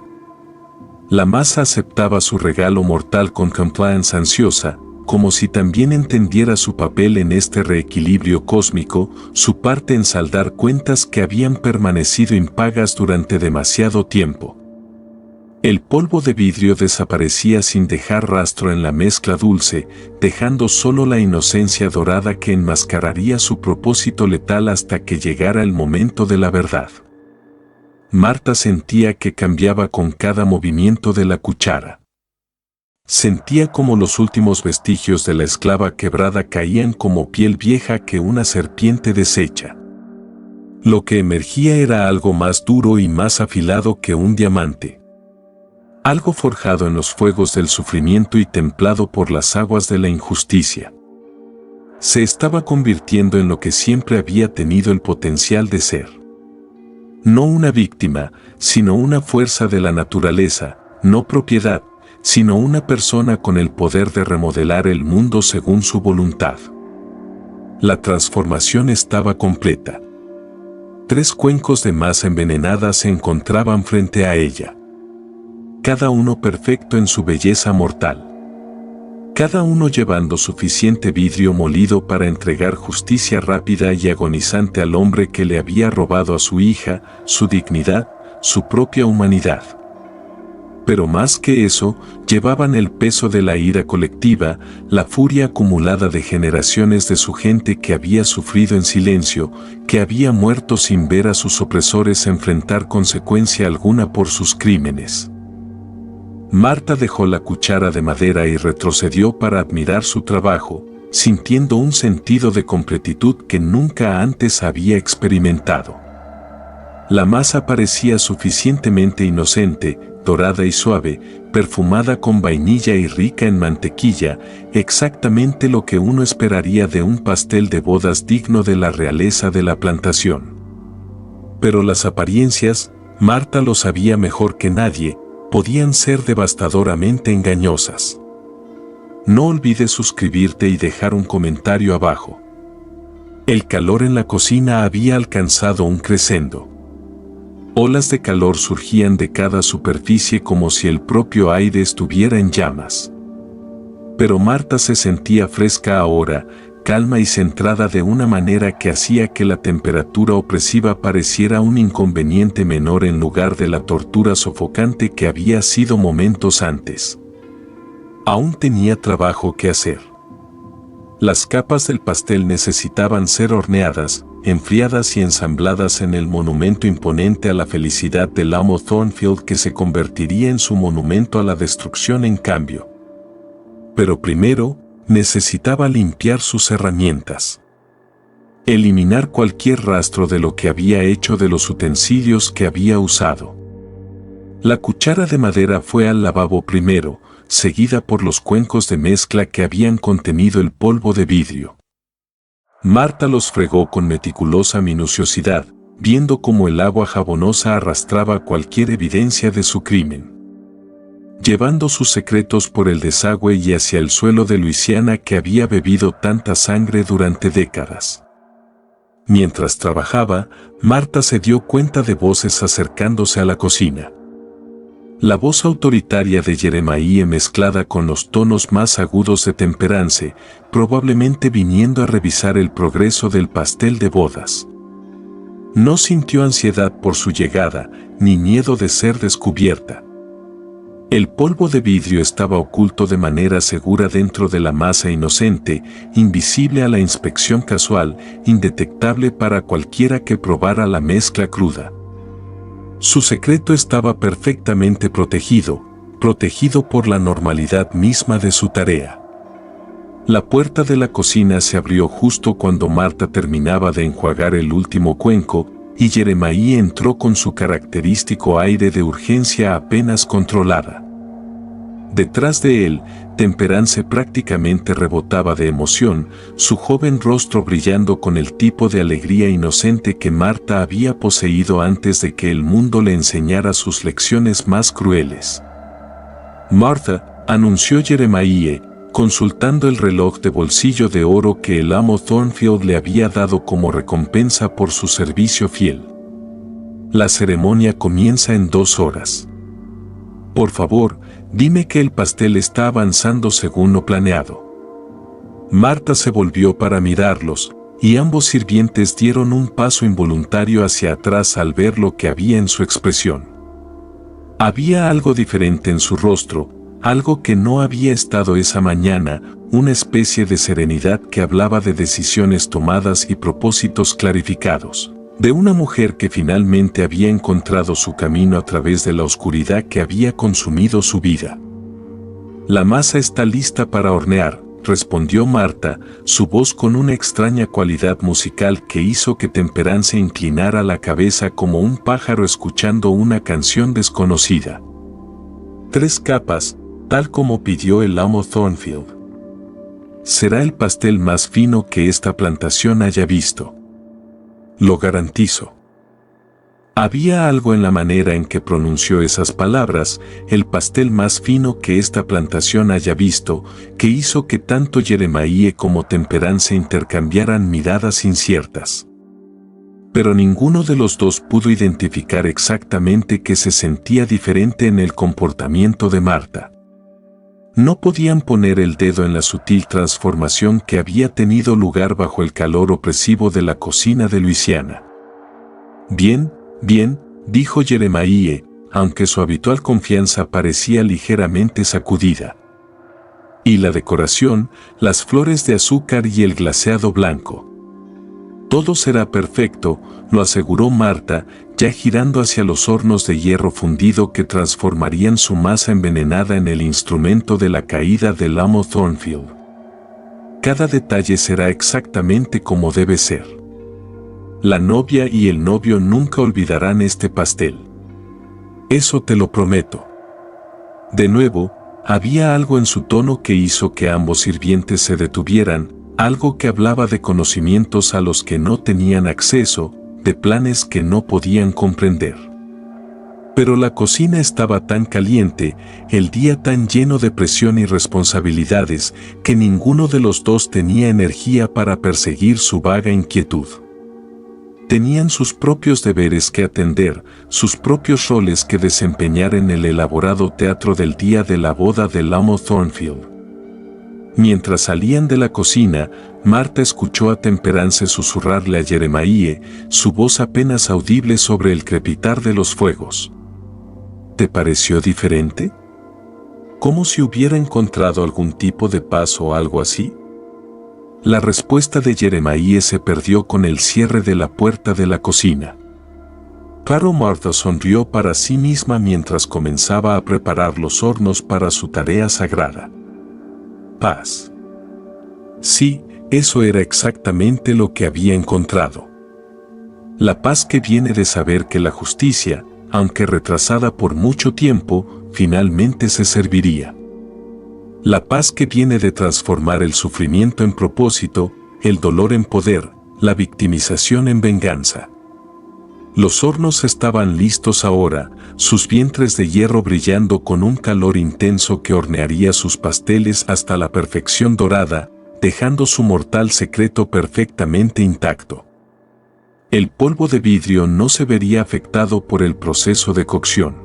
La masa aceptaba su regalo mortal con compliance ansiosa, como si también entendiera su papel en este reequilibrio cósmico, su parte en saldar cuentas que habían permanecido impagas durante demasiado tiempo. El polvo de vidrio desaparecía sin dejar rastro en la mezcla dulce, dejando solo la inocencia dorada que enmascararía su propósito letal hasta que llegara el momento de la verdad. Marta sentía que cambiaba con cada movimiento de la cuchara. Sentía como los últimos vestigios de la esclava quebrada caían como piel vieja que una serpiente desecha. Lo que emergía era algo más duro y más afilado que un diamante. Algo forjado en los fuegos del sufrimiento y templado por las aguas de la injusticia. Se estaba convirtiendo en lo que siempre había tenido el potencial de ser. No una víctima, sino una fuerza de la naturaleza, no propiedad, sino una persona con el poder de remodelar el mundo según su voluntad. La transformación estaba completa. 3 cuencos de masa envenenada se encontraban frente a ella. Cada uno perfecto en su belleza mortal. Cada uno llevando suficiente vidrio molido para entregar justicia rápida y agonizante al hombre que le había robado a su hija, su dignidad, su propia humanidad. Pero más que eso, llevaban el peso de la ira colectiva, la furia acumulada de generaciones de su gente que había sufrido en silencio, que había muerto sin ver a sus opresores enfrentar consecuencia alguna por sus crímenes. Marta dejó la cuchara de madera y retrocedió para admirar su trabajo, sintiendo un sentido de completitud que nunca antes había experimentado. La masa parecía suficientemente inocente, dorada y suave, perfumada con vainilla y rica en mantequilla, exactamente lo que uno esperaría de un pastel de bodas digno de la realeza de la plantación. Pero las apariencias, Marta lo sabía mejor que nadie, podían ser devastadoramente engañosas. No olvides suscribirte y dejar un comentario abajo. El calor en la cocina había alcanzado un crescendo. Olas de calor surgían de cada superficie como si el propio aire estuviera en llamas. Pero Marta se sentía fresca ahora, calma y centrada de una manera que hacía que la temperatura opresiva pareciera un inconveniente menor en lugar de la tortura sofocante que había sido momentos antes. Aún tenía trabajo que hacer. Las capas del pastel necesitaban ser horneadas, enfriadas y ensambladas en el monumento imponente a la felicidad del amo Thornfield que se convertiría en su monumento a la destrucción en cambio. Pero primero, necesitaba limpiar sus herramientas. Eliminar cualquier rastro de lo que había hecho de los utensilios que había usado. La cuchara de madera fue al lavabo primero, seguida por los cuencos de mezcla que habían contenido el polvo de vidrio. Marta los fregó con meticulosa minuciosidad, viendo cómo el agua jabonosa arrastraba cualquier evidencia de su crimen. Llevando sus secretos por el desagüe y hacia el suelo de Luisiana que había bebido tanta sangre durante décadas. Mientras trabajaba, Marta se dio cuenta de voces acercándose a la cocina. La voz autoritaria de Jeremiah mezclada con los tonos más agudos de Temperance, probablemente viniendo a revisar el progreso del pastel de bodas. No sintió ansiedad por su llegada, ni miedo de ser descubierta. El polvo de vidrio estaba oculto de manera segura dentro de la masa inocente, invisible a la inspección casual, indetectable para cualquiera que probara la mezcla cruda. Su secreto estaba perfectamente protegido por la normalidad misma de su tarea. La puerta de la cocina se abrió justo cuando Marta terminaba de enjuagar el último cuenco, y Jeremiah entró con su característico aire de urgencia apenas controlada. Detrás de él, Temperance prácticamente rebotaba de emoción, su joven rostro brillando con el tipo de alegría inocente que Marta había poseído antes de que el mundo le enseñara sus lecciones más crueles. «Martha», anunció Jeremiah, consultando el reloj de bolsillo de oro que el amo Thornfield le había dado como recompensa por su servicio fiel. «La ceremonia comienza en 2 horas. Por favor, dime que el pastel está avanzando según lo planeado». Marta se volvió para mirarlos, y ambos sirvientes dieron un paso involuntario hacia atrás al ver lo que había en su expresión. Había algo diferente en su rostro, algo que no había estado esa mañana, una especie de serenidad que hablaba de decisiones tomadas y propósitos clarificados. De una mujer que finalmente había encontrado su camino a través de la oscuridad que había consumido su vida. «La masa está lista para hornear», respondió Marta, su voz con una extraña cualidad musical que hizo que Temperance inclinara la cabeza como un pájaro escuchando una canción desconocida. 3 capas, tal como pidió el amo Thornfield. Será el pastel más fino que esta plantación haya visto. Lo garantizo. Había algo en la manera en que pronunció esas palabras, el pastel más fino que esta plantación haya visto, que hizo que tanto Jeremiah como Temperance intercambiaran miradas inciertas. Pero ninguno de los dos pudo identificar exactamente qué se sentía diferente en el comportamiento de Marta. No podían poner el dedo en la sutil transformación que había tenido lugar bajo el calor opresivo de la cocina de Luisiana. «Bien, bien», dijo Jeremiah, aunque su habitual confianza parecía ligeramente sacudida. Y la decoración, las flores de azúcar y el glaseado blanco. Todo será perfecto, lo aseguró Marta, ya girando hacia los hornos de hierro fundido que transformarían su masa envenenada en el instrumento de la caída del amo Thornfield. Cada detalle será exactamente como debe ser. La novia y el novio nunca olvidarán este pastel. Eso te lo prometo. De nuevo, había algo en su tono que hizo que ambos sirvientes se detuvieran, algo que hablaba de conocimientos a los que no tenían acceso, de planes que no podían comprender. Pero la cocina estaba tan caliente, el día tan lleno de presión y responsabilidades, que ninguno de los dos tenía energía para perseguir su vaga inquietud. Tenían sus propios deberes que atender, sus propios roles que desempeñar en el elaborado teatro del día de la boda del amo Thornfield. Mientras salían de la cocina, Marta escuchó a Temperance susurrarle a Jeremiah, su voz apenas audible sobre el crepitar de los fuegos. ¿Te pareció diferente? ¿Como si hubiera encontrado algún tipo de paz o algo así? La respuesta de Jeremiah se perdió con el cierre de la puerta de la cocina. Claro, Marta sonrió para sí misma mientras comenzaba a preparar los hornos para su tarea sagrada. Paz. Sí, eso era exactamente lo que había encontrado. La paz que viene de saber que la justicia, aunque retrasada por mucho tiempo, finalmente se serviría. La paz que viene de transformar el sufrimiento en propósito, el dolor en poder, la victimización en venganza. Los hornos estaban listos ahora, sus vientres de hierro brillando con un calor intenso que hornearía sus pasteles hasta la perfección dorada, dejando su mortal secreto perfectamente intacto. El polvo de vidrio no se vería afectado por el proceso de cocción.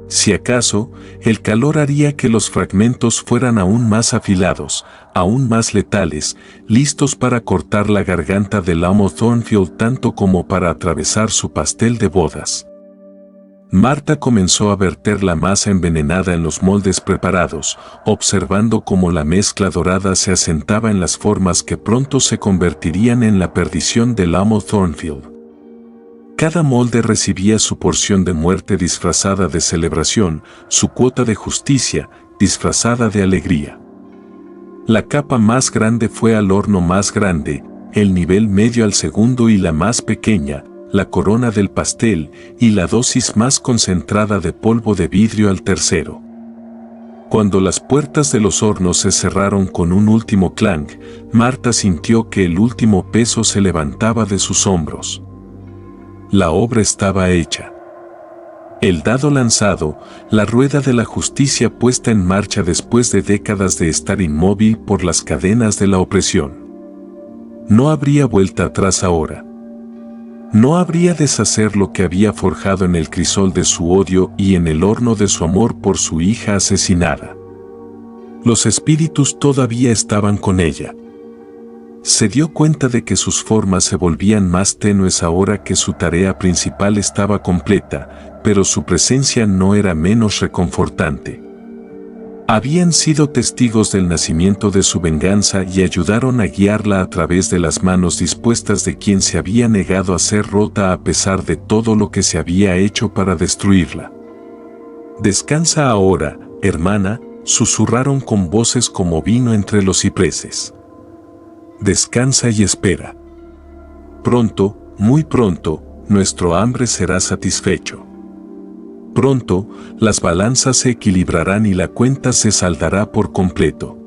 Si acaso, el calor haría que los fragmentos fueran aún más afilados, aún más letales, listos para cortar la garganta del amo Thornfield tanto como para atravesar su pastel de bodas. Marta comenzó a verter la masa envenenada en los moldes preparados, observando cómo la mezcla dorada se asentaba en las formas que pronto se convertirían en la perdición del amo Thornfield. Cada molde recibía su porción de muerte disfrazada de celebración, su cuota de justicia, disfrazada de alegría. La capa más grande fue al horno más grande, el nivel medio al segundo y la más pequeña, la corona del pastel, y la dosis más concentrada de polvo de vidrio al tercero. Cuando las puertas de los hornos se cerraron con un último clank, Marta sintió que el último peso se levantaba de sus hombros. La obra estaba hecha. El dado lanzado, la rueda de la justicia puesta en marcha después de décadas de estar inmóvil por las cadenas de la opresión. No habría vuelta atrás ahora. No habría deshacer lo que había forjado en el crisol de su odio y en el horno de su amor por su hija asesinada. Los espíritus todavía estaban con ella. Se dio cuenta de que sus formas se volvían más tenues ahora que su tarea principal estaba completa, pero su presencia no era menos reconfortante. Habían sido testigos del nacimiento de su venganza y ayudaron a guiarla a través de las manos dispuestas de quien se había negado a ser rota a pesar de todo lo que se había hecho para destruirla. «Descansa ahora, hermana», susurraron con voces como vino entre los cipreses. «Descansa y espera. Pronto, muy pronto, nuestro hambre será satisfecho. Pronto, las balanzas se equilibrarán y la cuenta se saldará por completo».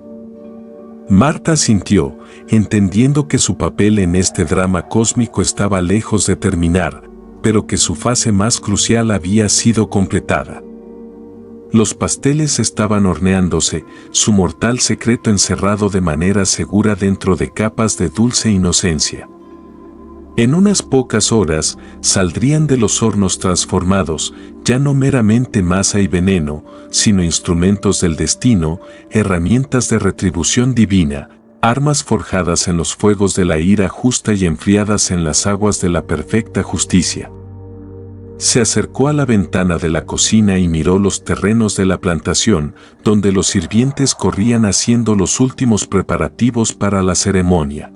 Marta sintió, entendiendo que su papel en este drama cósmico estaba lejos de terminar, pero que su fase más crucial había sido completada. Los pasteles estaban horneándose, su mortal secreto encerrado de manera segura dentro de capas de dulce inocencia. En unas pocas horas, saldrían de los hornos transformados, ya no meramente masa y veneno, sino instrumentos del destino, herramientas de retribución divina, armas forjadas en los fuegos de la ira justa y enfriadas en las aguas de la perfecta justicia. Se acercó a la ventana de la cocina y miró los terrenos de la plantación, donde los sirvientes corrían haciendo los últimos preparativos para la ceremonia.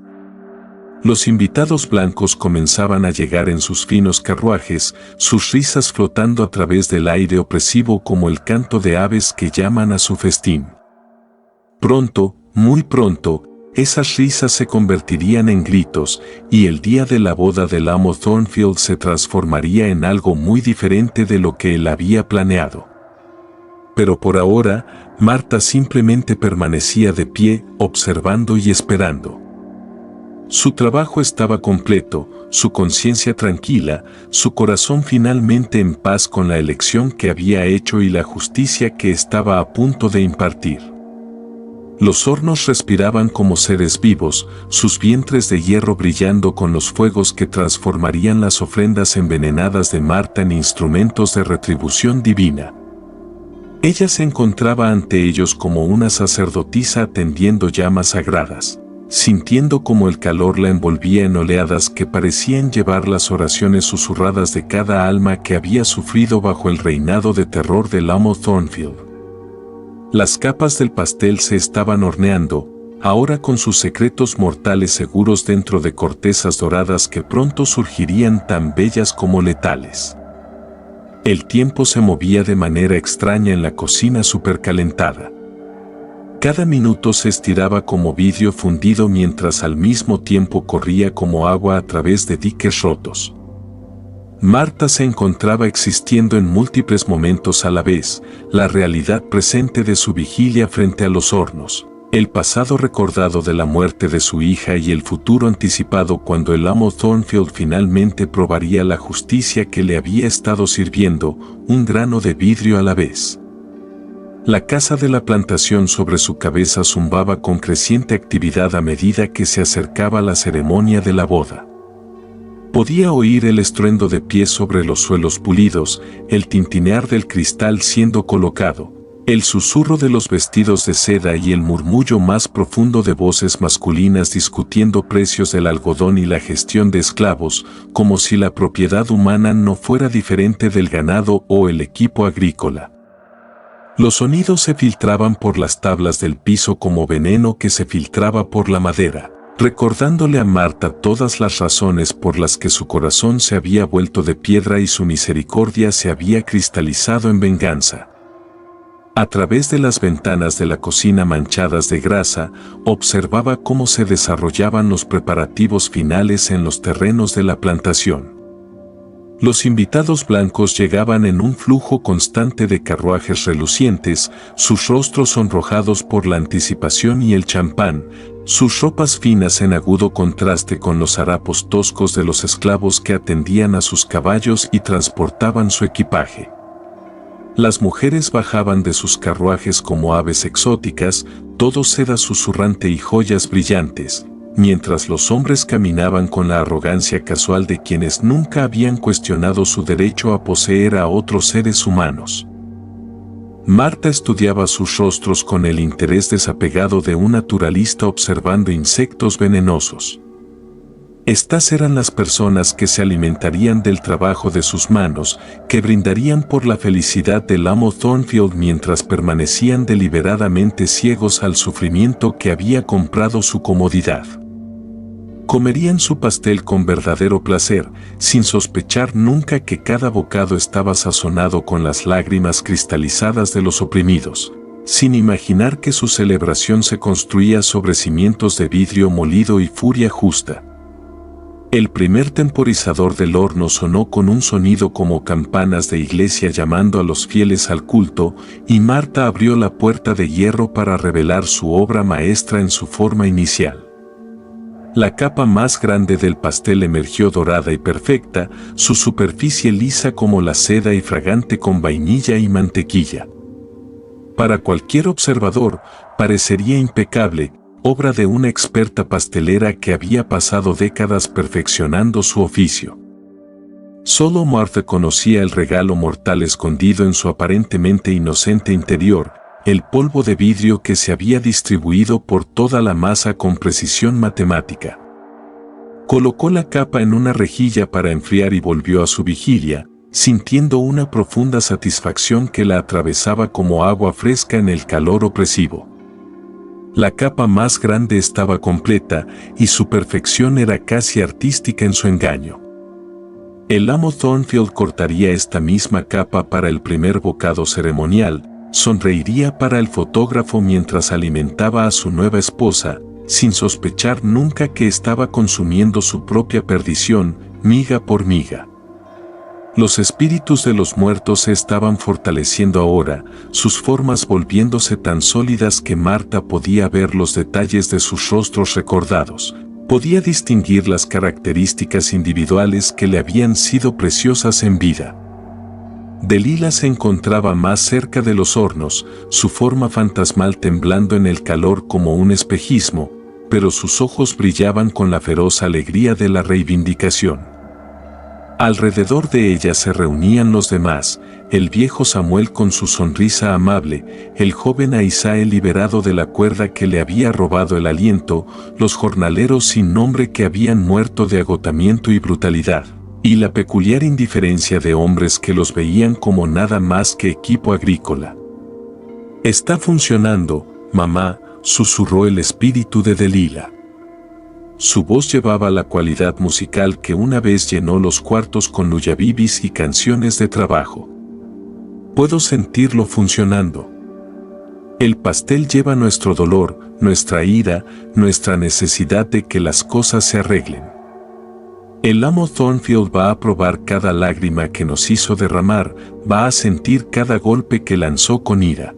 Los invitados blancos comenzaban a llegar en sus finos carruajes, sus risas flotando a través del aire opresivo como el canto de aves que llaman a su festín. Pronto, muy pronto, esas risas se convertirían en gritos, y el día de la boda del amo Thornfield se transformaría en algo muy diferente de lo que él había planeado. Pero por ahora, Marta simplemente permanecía de pie, observando y esperando. Su trabajo estaba completo, su conciencia tranquila, su corazón finalmente en paz con la elección que había hecho y la justicia que estaba a punto de impartir. Los hornos respiraban como seres vivos, sus vientres de hierro brillando con los fuegos que transformarían las ofrendas envenenadas de Marta en instrumentos de retribución divina. Ella se encontraba ante ellos como una sacerdotisa atendiendo llamas sagradas, sintiendo como el calor la envolvía en oleadas que parecían llevar las oraciones susurradas de cada alma que había sufrido bajo el reinado de terror del amo Thornfield. Las capas del pastel se estaban horneando, ahora con sus secretos mortales seguros dentro de cortezas doradas que pronto surgirían tan bellas como letales. El tiempo se movía de manera extraña en la cocina supercalentada. Cada minuto se estiraba como vidrio fundido mientras al mismo tiempo corría como agua a través de diques rotos. Marta se encontraba existiendo en múltiples momentos a la vez, la realidad presente de su vigilia frente a los hornos, el pasado recordado de la muerte de su hija y el futuro anticipado cuando el amo Thornfield finalmente probaría la justicia que le había estado sirviendo, un grano de vidrio a la vez. La casa de la plantación sobre su cabeza zumbaba con creciente actividad a medida que se acercaba la ceremonia de la boda. Podía oír el estruendo de pies sobre los suelos pulidos, el tintinear del cristal siendo colocado, el susurro de los vestidos de seda y el murmullo más profundo de voces masculinas discutiendo precios del algodón y la gestión de esclavos, como si la propiedad humana no fuera diferente del ganado o el equipo agrícola. Los sonidos se filtraban por las tablas del piso como veneno que se filtraba por la madera, recordándole a Marta todas las razones por las que su corazón se había vuelto de piedra y su misericordia se había cristalizado en venganza. A través de las ventanas de la cocina manchadas de grasa, observaba cómo se desarrollaban los preparativos finales en los terrenos de la plantación. Los invitados blancos llegaban en un flujo constante de carruajes relucientes, sus rostros sonrojados por la anticipación y el champán, sus ropas finas en agudo contraste con los harapos toscos de los esclavos que atendían a sus caballos y transportaban su equipaje. Las mujeres bajaban de sus carruajes como aves exóticas, todo seda susurrante y joyas brillantes, mientras los hombres caminaban con la arrogancia casual de quienes nunca habían cuestionado su derecho a poseer a otros seres humanos. Marta estudiaba sus rostros con el interés desapegado de un naturalista observando insectos venenosos. Estas eran las personas que se alimentarían del trabajo de sus manos, que brindarían por la felicidad del amo Thornfield mientras permanecían deliberadamente ciegos al sufrimiento que había comprado su comodidad. Comerían su pastel con verdadero placer, sin sospechar nunca que cada bocado estaba sazonado con las lágrimas cristalizadas de los oprimidos, sin imaginar que su celebración se construía sobre cimientos de vidrio molido y furia justa. El primer temporizador del horno sonó con un sonido como campanas de iglesia llamando a los fieles al culto, y Marta abrió la puerta de hierro para revelar su obra maestra en su forma inicial. La capa más grande del pastel emergió dorada y perfecta, su superficie lisa como la seda y fragante con vainilla y mantequilla. Para cualquier observador, parecería impecable, obra de una experta pastelera que había pasado décadas perfeccionando su oficio. Solo Martha conocía el regalo mortal escondido en su aparentemente inocente interior, el polvo de vidrio que se había distribuido por toda la masa con precisión matemática. Colocó la capa en una rejilla para enfriar y volvió a su vigilia, sintiendo una profunda satisfacción que la atravesaba como agua fresca en el calor opresivo. La capa más grande estaba completa y su perfección era casi artística en su engaño. El amo Thornfield cortaría esta misma capa para el primer bocado ceremonial, sonreiría para el fotógrafo mientras alimentaba a su nueva esposa, sin sospechar nunca que estaba consumiendo su propia perdición, miga por miga. Los espíritus de los muertos se estaban fortaleciendo ahora, sus formas volviéndose tan sólidas que Marta podía ver los detalles de sus rostros recordados, podía distinguir las características individuales que le habían sido preciosas en vida. Delilah se encontraba más cerca de los hornos, su forma fantasmal temblando en el calor como un espejismo, pero sus ojos brillaban con la feroz alegría de la reivindicación. Alrededor de ella se reunían los demás, el viejo Samuel con su sonrisa amable, el joven Aísael liberado de la cuerda que le había robado el aliento, los jornaleros sin nombre que habían muerto de agotamiento y brutalidad, y la peculiar indiferencia de hombres que los veían como nada más que equipo agrícola. «Está funcionando, mamá», susurró el espíritu de Delilah. Su voz llevaba la cualidad musical que una vez llenó los cuartos con luyabibis y canciones de trabajo. Puedo sentirlo funcionando. El pastel lleva nuestro dolor, nuestra ira, nuestra necesidad de que las cosas se arreglen. El amo Thornfield va a probar cada lágrima que nos hizo derramar, va a sentir cada golpe que lanzó con ira.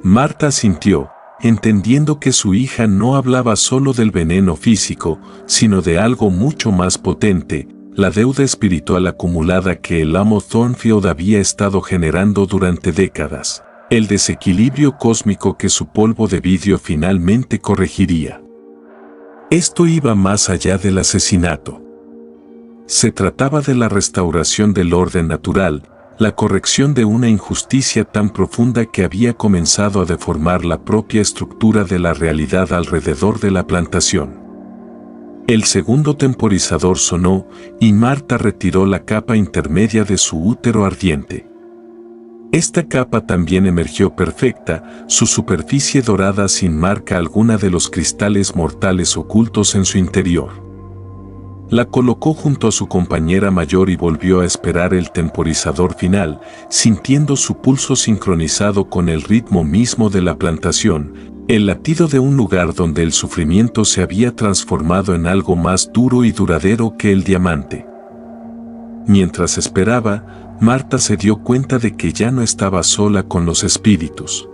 Marta asintió, entendiendo que su hija no hablaba solo del veneno físico, sino de algo mucho más potente, la deuda espiritual acumulada que el amo Thornfield había estado generando durante décadas, el desequilibrio cósmico que su polvo de vidrio finalmente corregiría. Esto iba más allá del asesinato. Se trataba de la restauración del orden natural, la corrección de una injusticia tan profunda que había comenzado a deformar la propia estructura de la realidad alrededor de la plantación. El segundo temporizador sonó y Marta retiró la capa intermedia de su útero ardiente. Esta capa también emergió perfecta, su superficie dorada sin marca alguna de los cristales mortales ocultos en su interior. La colocó junto a su compañera mayor y volvió a esperar el temporizador final, sintiendo su pulso sincronizado con el ritmo mismo de la plantación, el latido de un lugar donde el sufrimiento se había transformado en algo más duro y duradero que el diamante. Mientras esperaba, Marta se dio cuenta de que ya no estaba sola con los espíritus.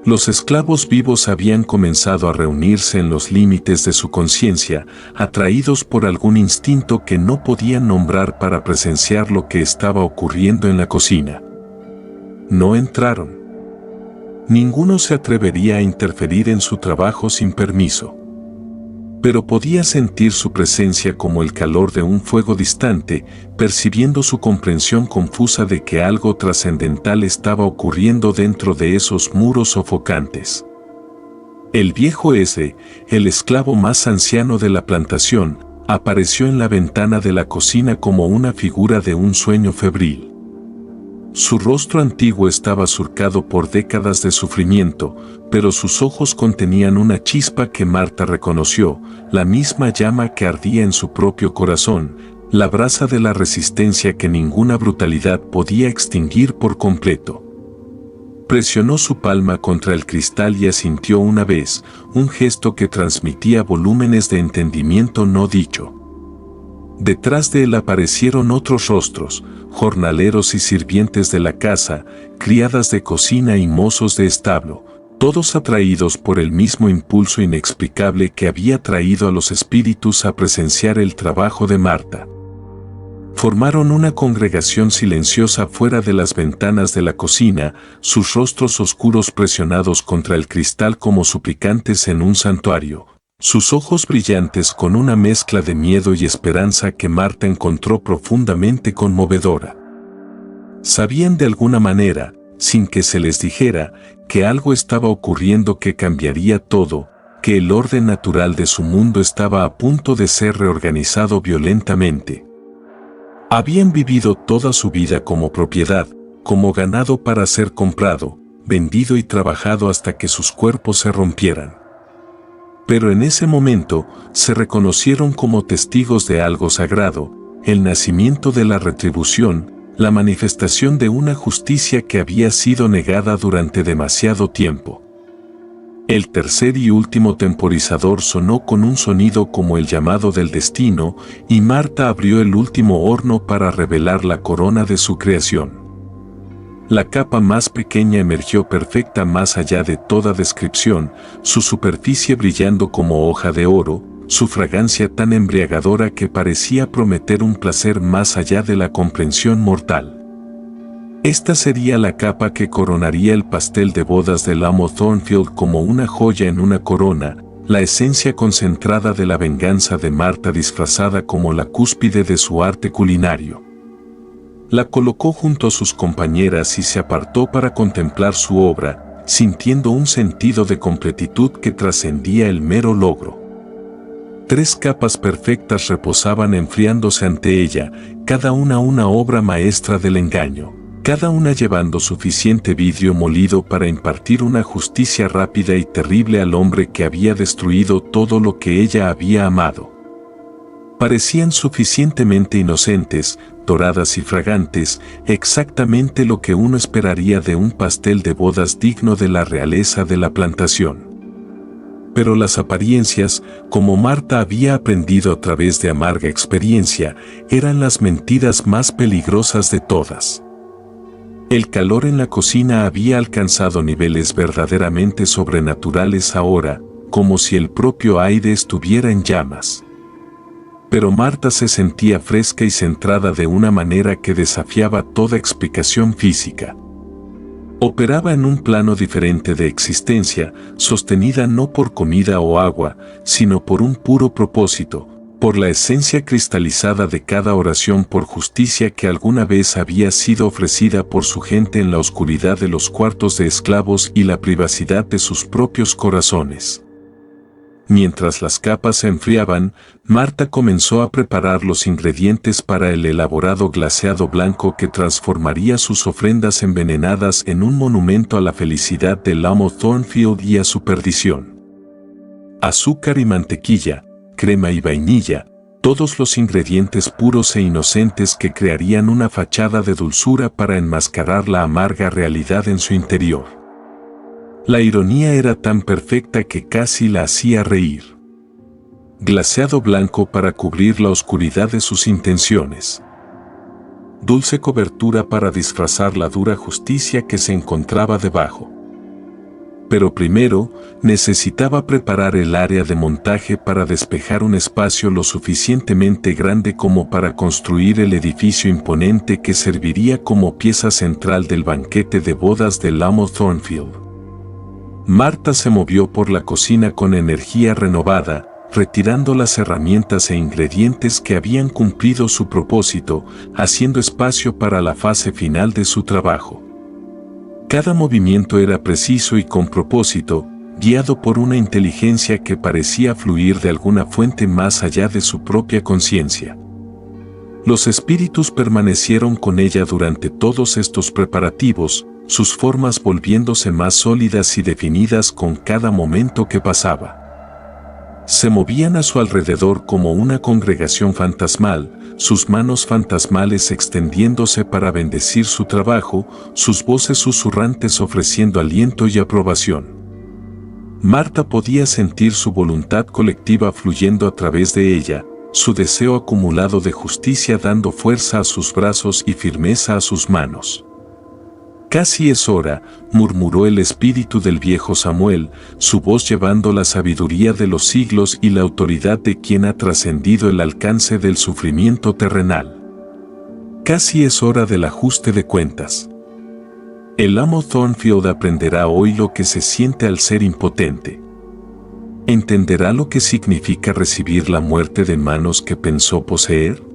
Los esclavos vivos habían comenzado a reunirse en los límites de su conciencia, atraídos por algún instinto que no podían nombrar para presenciar lo que estaba ocurriendo en la cocina. No entraron. Ninguno se atrevería a interferir en su trabajo sin permiso. Pero podía sentir su presencia como el calor de un fuego distante, percibiendo su comprensión confusa de que algo trascendental estaba ocurriendo dentro de esos muros sofocantes. El viejo ese, el esclavo más anciano de la plantación, apareció en la ventana de la cocina como una figura de un sueño febril. Su rostro antiguo estaba surcado por décadas de sufrimiento, pero sus ojos contenían una chispa que Marta reconoció, la misma llama que ardía en su propio corazón, la brasa de la resistencia que ninguna brutalidad podía extinguir por completo. Presionó su palma contra el cristal y asintió una vez, un gesto que transmitía volúmenes de entendimiento no dicho. Detrás de él aparecieron otros rostros, jornaleros y sirvientes de la casa, criadas de cocina y mozos de establo, todos atraídos por el mismo impulso inexplicable que había traído a los espíritus a presenciar el trabajo de Marta. Formaron una congregación silenciosa fuera de las ventanas de la cocina, sus rostros oscuros presionados contra el cristal como suplicantes en un santuario, sus ojos brillantes con una mezcla de miedo y esperanza que Marta encontró profundamente conmovedora. Sabían de alguna manera, sin que se les dijera, que algo estaba ocurriendo que cambiaría todo, que el orden natural de su mundo estaba a punto de ser reorganizado violentamente. Habían vivido toda su vida como propiedad, como ganado para ser comprado, vendido y trabajado hasta que sus cuerpos se rompieran. Pero en ese momento se reconocieron como testigos de algo sagrado, el nacimiento de la retribución, la manifestación de una justicia que había sido negada durante demasiado tiempo. El tercer y último temporizador sonó con un sonido como el llamado del destino, y Marta abrió el último horno para revelar la corona de su creación. La capa más pequeña emergió perfecta más allá de toda descripción, su superficie brillando como hoja de oro, su fragancia tan embriagadora que parecía prometer un placer más allá de la comprensión mortal. Esta sería la capa que coronaría el pastel de bodas del amo Thornfield como una joya en una corona, la esencia concentrada de la venganza de Marta disfrazada como la cúspide de su arte culinario. La colocó junto a sus compañeras y se apartó para contemplar su obra, sintiendo un sentido de completitud que trascendía el mero logro. 3 capas perfectas reposaban enfriándose ante ella, cada una obra maestra del engaño, cada una llevando suficiente vidrio molido para impartir una justicia rápida y terrible al hombre que había destruido todo lo que ella había amado. Parecían suficientemente inocentes, doradas y fragantes, exactamente lo que uno esperaría de un pastel de bodas digno de la realeza de la plantación. Pero las apariencias, como Marta había aprendido a través de amarga experiencia, eran las mentiras más peligrosas de todas. El calor en la cocina había alcanzado niveles verdaderamente sobrenaturales ahora, como si el propio aire estuviera en llamas. Pero Marta se sentía fresca y centrada de una manera que desafiaba toda explicación física. Operaba en un plano diferente de existencia, sostenida no por comida o agua, sino por un puro propósito, por la esencia cristalizada de cada oración por justicia que alguna vez había sido ofrecida por su gente en la oscuridad de los cuartos de esclavos y la privacidad de sus propios corazones. Mientras las capas se enfriaban, Marta comenzó a preparar los ingredientes para el elaborado glaseado blanco que transformaría sus ofrendas envenenadas en un monumento a la felicidad del amo Thornfield y a su perdición. Azúcar y mantequilla, crema y vainilla, todos los ingredientes puros e inocentes que crearían una fachada de dulzura para enmascarar la amarga realidad en su interior. La ironía era tan perfecta que casi la hacía reír. Glaseado blanco para cubrir la oscuridad de sus intenciones. Dulce cobertura para disfrazar la dura justicia que se encontraba debajo. Pero primero, necesitaba preparar el área de montaje para despejar un espacio lo suficientemente grande como para construir el edificio imponente que serviría como pieza central del banquete de bodas del amo Thornfield. Marta se movió por la cocina con energía renovada, retirando las herramientas e ingredientes que habían cumplido su propósito, haciendo espacio para la fase final de su trabajo. Cada movimiento era preciso y con propósito, guiado por una inteligencia que parecía fluir de alguna fuente más allá de su propia conciencia. Los espíritus permanecieron con ella durante todos estos preparativos, sus formas volviéndose más sólidas y definidas con cada momento que pasaba. Se movían a su alrededor como una congregación fantasmal, sus manos fantasmales extendiéndose para bendecir su trabajo, sus voces susurrantes ofreciendo aliento y aprobación. Marta podía sentir su voluntad colectiva fluyendo a través de ella, su deseo acumulado de justicia dando fuerza a sus brazos y firmeza a sus manos. Casi es hora, murmuró el espíritu del viejo Samuel, su voz llevando la sabiduría de los siglos y la autoridad de quien ha trascendido el alcance del sufrimiento terrenal. Casi es hora del ajuste de cuentas. El amo Thornfield aprenderá hoy lo que se siente al ser impotente. ¿Entenderá lo que significa recibir la muerte de manos que pensó poseer?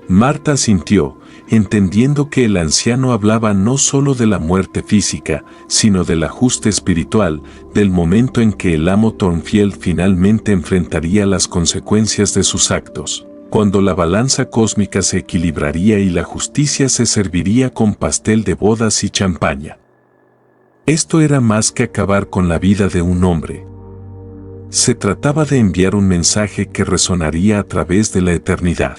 Marta asintió, entendiendo que el anciano hablaba no solo de la muerte física, sino del ajuste espiritual, del momento en que el amo Thornfield finalmente enfrentaría las consecuencias de sus actos. cuando la balanza cósmica se equilibraría y la justicia se serviría con pastel de bodas y champaña. Esto era más que acabar con la vida de un hombre. Se trataba de enviar un mensaje que resonaría a través de la eternidad.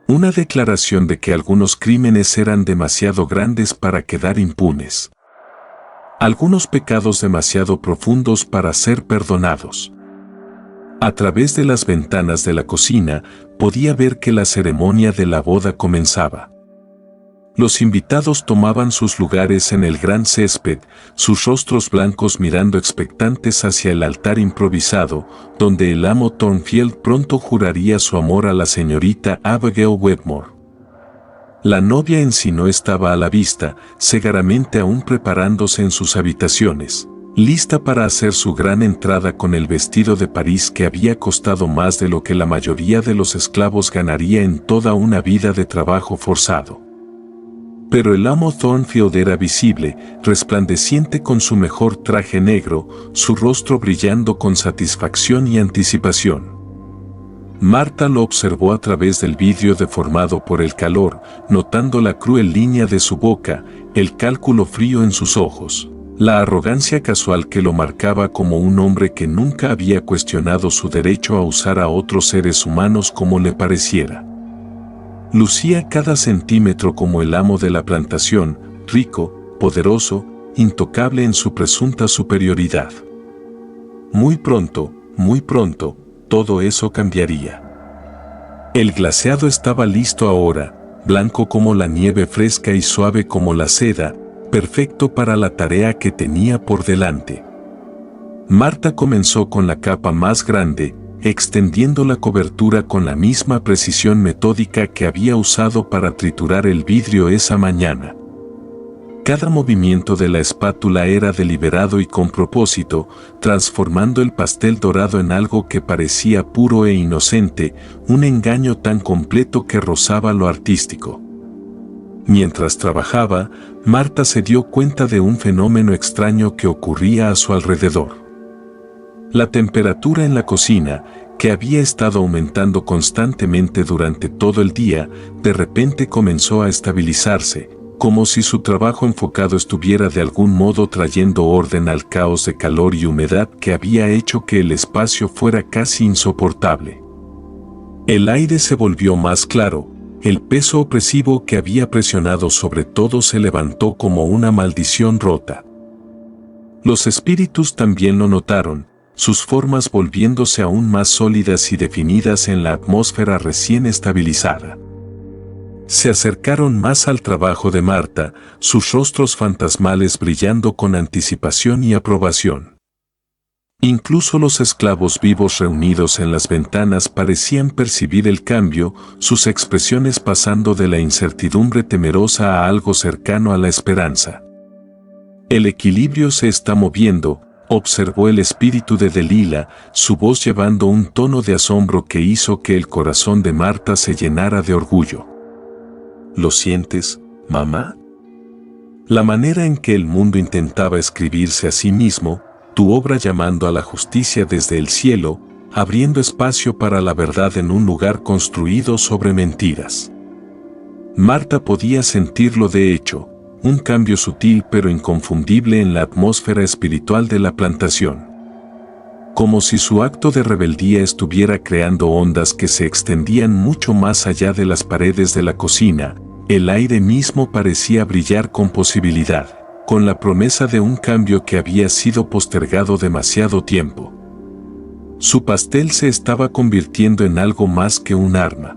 Una declaración de que algunos crímenes eran demasiado grandes para quedar impunes. Algunos pecados demasiado profundos para ser perdonados. A través de las ventanas de la cocina, podía ver que la ceremonia de la boda comenzaba. Los invitados tomaban sus lugares en el gran césped, sus rostros blancos mirando expectantes hacia el altar improvisado, donde el amo Thornfield pronto juraría su amor a la señorita Abigail Wetmore. La novia en sí no estaba a la vista, cegaramente aún preparándose en sus habitaciones, lista para hacer su gran entrada con el vestido de París que había costado más de lo que la mayoría de los esclavos ganaría en toda una vida de trabajo forzado. Pero el amo Thornfield era visible, resplandeciente con su mejor traje negro, su rostro brillando con satisfacción y anticipación. Marta lo observó a través del vidrio deformado por el calor, notando la cruel línea de su boca, el cálculo frío en sus ojos, la arrogancia casual que lo marcaba como un hombre que nunca había cuestionado su derecho a usar a otros seres humanos como le pareciera. Lucía cada centímetro como el amo de la plantación, rico, poderoso, intocable en su presunta superioridad. Muy pronto, todo eso cambiaría. El glaseado estaba listo ahora, blanco como la nieve fresca y suave como la seda, perfecto para la tarea que tenía por delante. Marta comenzó con la capa más grande, extendiendo la cobertura con la misma precisión metódica que había usado para triturar el vidrio esa mañana. Cada movimiento de la espátula era deliberado y con propósito, transformando el pastel dorado en algo que parecía puro e inocente, un engaño tan completo que rozaba lo artístico. Mientras trabajaba, Marta se dio cuenta de un fenómeno extraño que ocurría a su alrededor. La temperatura en la cocina, que había estado aumentando constantemente durante todo el día, de repente comenzó a estabilizarse, como si su trabajo enfocado estuviera de algún modo trayendo orden al caos de calor y humedad que había hecho que el espacio fuera casi insoportable. El aire se volvió más claro, el peso opresivo que había presionado sobre todo se levantó como una maldición rota. Los espíritus también lo notaron, sus formas volviéndose aún más sólidas y definidas en la atmósfera recién estabilizada. Se acercaron más al trabajo de Marta, sus rostros fantasmales brillando con anticipación y aprobación. Incluso los esclavos vivos reunidos en las ventanas parecían percibir el cambio, sus expresiones pasando de la incertidumbre temerosa a algo cercano a la esperanza. El equilibrio se está moviendo, observó el espíritu de Delila, su voz llevando un tono de asombro que hizo que el corazón de Marta se llenara de orgullo. ¿Lo sientes, mamá? La manera en que el mundo intentaba escribirse a sí mismo, tu obra llamando a la justicia desde el cielo, abriendo espacio para la verdad en un lugar construido sobre mentiras. Marta podía sentirlo de hecho, un cambio sutil pero inconfundible en la atmósfera espiritual de la plantación. Como si su acto de rebeldía estuviera creando ondas que se extendían mucho más allá de las paredes de la cocina, el aire mismo parecía brillar con posibilidad, con la promesa de un cambio que había sido postergado demasiado tiempo. Su pastel se estaba convirtiendo en algo más que un arma.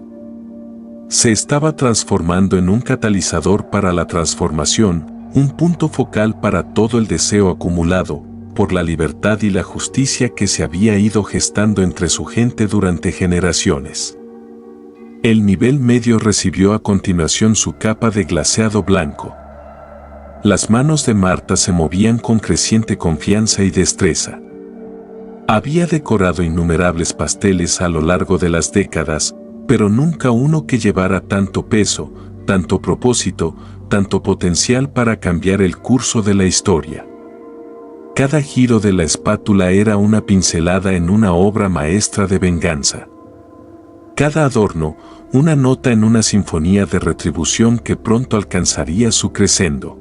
Se estaba transformando en un catalizador para la transformación, un punto focal para todo el deseo acumulado por la libertad y la justicia que se había ido gestando entre su gente durante generaciones. El nivel medio recibió a continuación su capa de glaseado blanco. Las manos de Marta se movían con creciente confianza y destreza. Había decorado innumerables pasteles a lo largo de las décadas, pero nunca uno que llevara tanto peso, tanto propósito, tanto potencial para cambiar el curso de la historia. Cada giro de la espátula era una pincelada en una obra maestra de venganza. Cada adorno, una nota en una sinfonía de retribución que pronto alcanzaría su crescendo.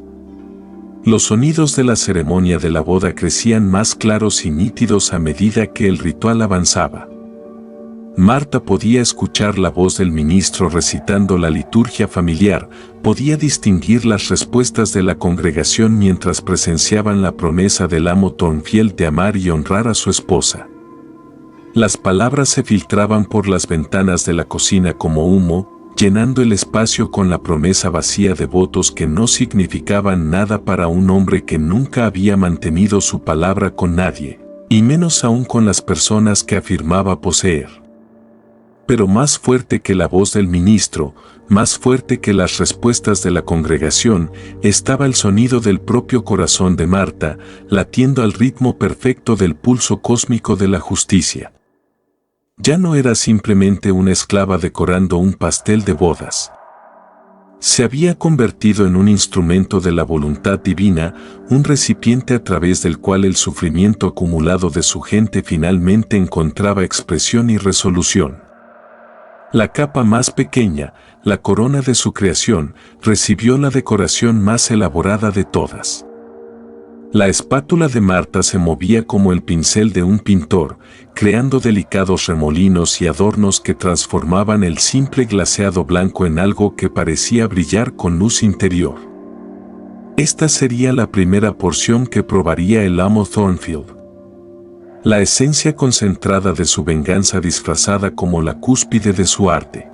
Los sonidos de la ceremonia de la boda crecían más claros y nítidos a medida que el ritual avanzaba. Marta podía escuchar la voz del ministro recitando la liturgia familiar, podía distinguir las respuestas de la congregación mientras presenciaban la promesa del amo Thornfield de amar y honrar a su esposa. Las palabras se filtraban por las ventanas de la cocina como humo, llenando el espacio con la promesa vacía de votos que no significaban nada para un hombre que nunca había mantenido su palabra con nadie, y menos aún con las personas que afirmaba poseer. Pero más fuerte que la voz del ministro, más fuerte que las respuestas de la congregación, estaba el sonido del propio corazón de Marta, latiendo al ritmo perfecto del pulso cósmico de la justicia. Ya no era simplemente una esclava decorando un pastel de bodas. Se había convertido en un instrumento de la voluntad divina, un recipiente a través del cual el sufrimiento acumulado de su gente finalmente encontraba expresión y resolución. La capa más pequeña, la corona de su creación, recibió la decoración más elaborada de todas. La espátula de Marta se movía como el pincel de un pintor, creando delicados remolinos y adornos que transformaban el simple glaseado blanco en algo que parecía brillar con luz interior. Esta sería la primera porción que probaría el amo Thornfield. La esencia concentrada de su venganza disfrazada como la cúspide de su arte.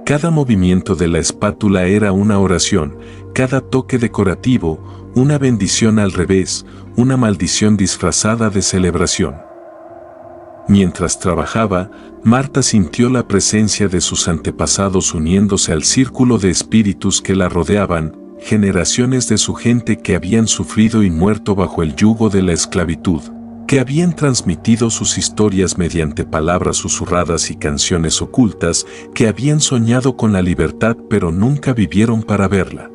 Cada movimiento de la espátula era una oración, cada toque decorativo, una bendición al revés, una maldición disfrazada de celebración. Mientras trabajaba, Marta sintió la presencia de sus antepasados uniéndose al círculo de espíritus que la rodeaban, generaciones de su gente que habían sufrido y muerto bajo el yugo de la esclavitud, que habían transmitido sus historias mediante palabras susurradas y canciones ocultas, que habían soñado con la libertad pero nunca vivieron para verla.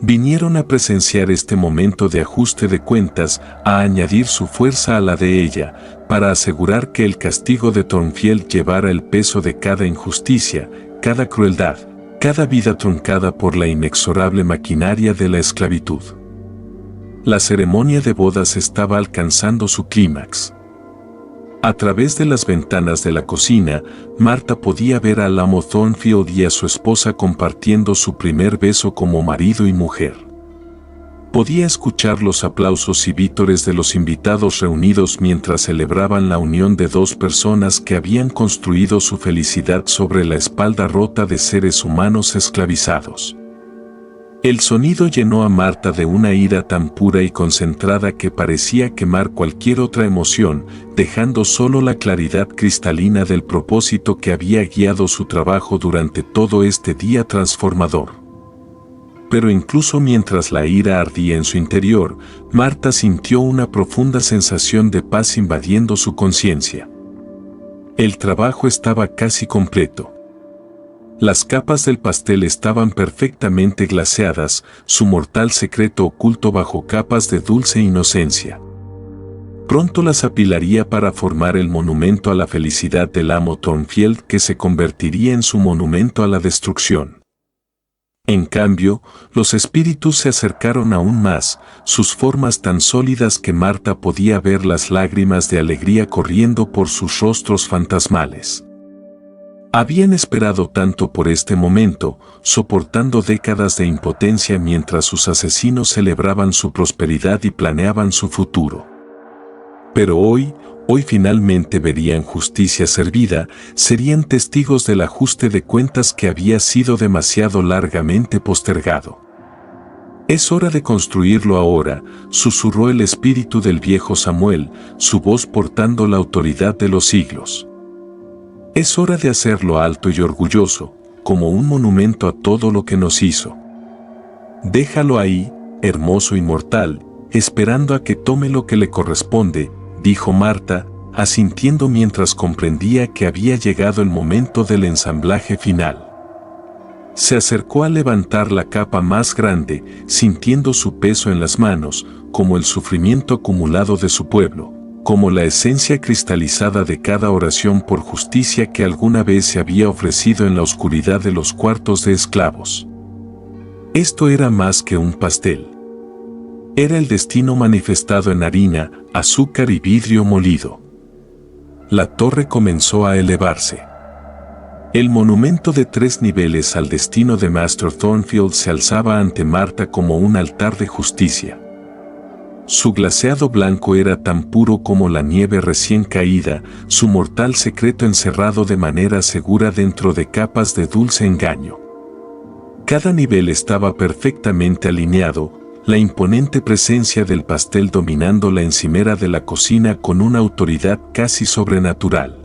Vinieron a presenciar este momento de ajuste de cuentas, a añadir su fuerza a la de ella, para asegurar que el castigo de Thornfield llevara el peso de cada injusticia, cada crueldad, cada vida truncada por la inexorable maquinaria de la esclavitud. La ceremonia de bodas estaba alcanzando su clímax. A través de las ventanas de la cocina, Marta podía ver al amo Thornfield y a su esposa compartiendo su primer beso como marido y mujer. Podía escuchar los aplausos y vítores de los invitados reunidos mientras celebraban la unión de dos personas que habían construido su felicidad sobre la espalda rota de seres humanos esclavizados. El sonido llenó a Marta de una ira tan pura y concentrada que parecía quemar cualquier otra emoción, dejando solo la claridad cristalina del propósito que había guiado su trabajo durante todo este día transformador. Pero incluso mientras la ira ardía en su interior, Marta sintió una profunda sensación de paz invadiendo su conciencia. El trabajo estaba casi completo. Las capas del pastel estaban perfectamente glaseadas, su mortal secreto oculto bajo capas de dulce inocencia. Pronto las apilaría para formar el monumento a la felicidad del amo Thornfield que se convertiría en su monumento a la destrucción. En cambio, los espíritus se acercaron aún más, sus formas tan sólidas que Marta podía ver las lágrimas de alegría corriendo por sus rostros fantasmales. Habían esperado tanto por este momento, soportando décadas de impotencia mientras sus asesinos celebraban su prosperidad y planeaban su futuro. Pero hoy finalmente verían justicia servida, serían testigos del ajuste de cuentas que había sido demasiado largamente postergado. «Es hora de construirlo ahora», susurró el espíritu del viejo Samuel, su voz portando la autoridad de los siglos. «Es hora de hacerlo alto y orgulloso, como un monumento a todo lo que nos hizo. Déjalo ahí, hermoso y mortal, esperando a que tome lo que le corresponde», dijo Marta, asintiendo mientras comprendía que había llegado el momento del ensamblaje final. Se acercó a levantar la capa más grande, sintiendo su peso en las manos, como el sufrimiento acumulado de su pueblo, como la esencia cristalizada de cada oración por justicia que alguna vez se había ofrecido en la oscuridad de los cuartos de esclavos. Esto era más que un pastel. Era el destino manifestado en harina, azúcar y vidrio molido. La torre comenzó a elevarse. El monumento de 3 niveles al destino de Master Thornfield se alzaba ante Marta como un altar de justicia. Su glaseado blanco era tan puro como la nieve recién caída, su mortal secreto encerrado de manera segura dentro de capas de dulce engaño. Cada nivel estaba perfectamente alineado, la imponente presencia del pastel dominando la encimera de la cocina con una autoridad casi sobrenatural.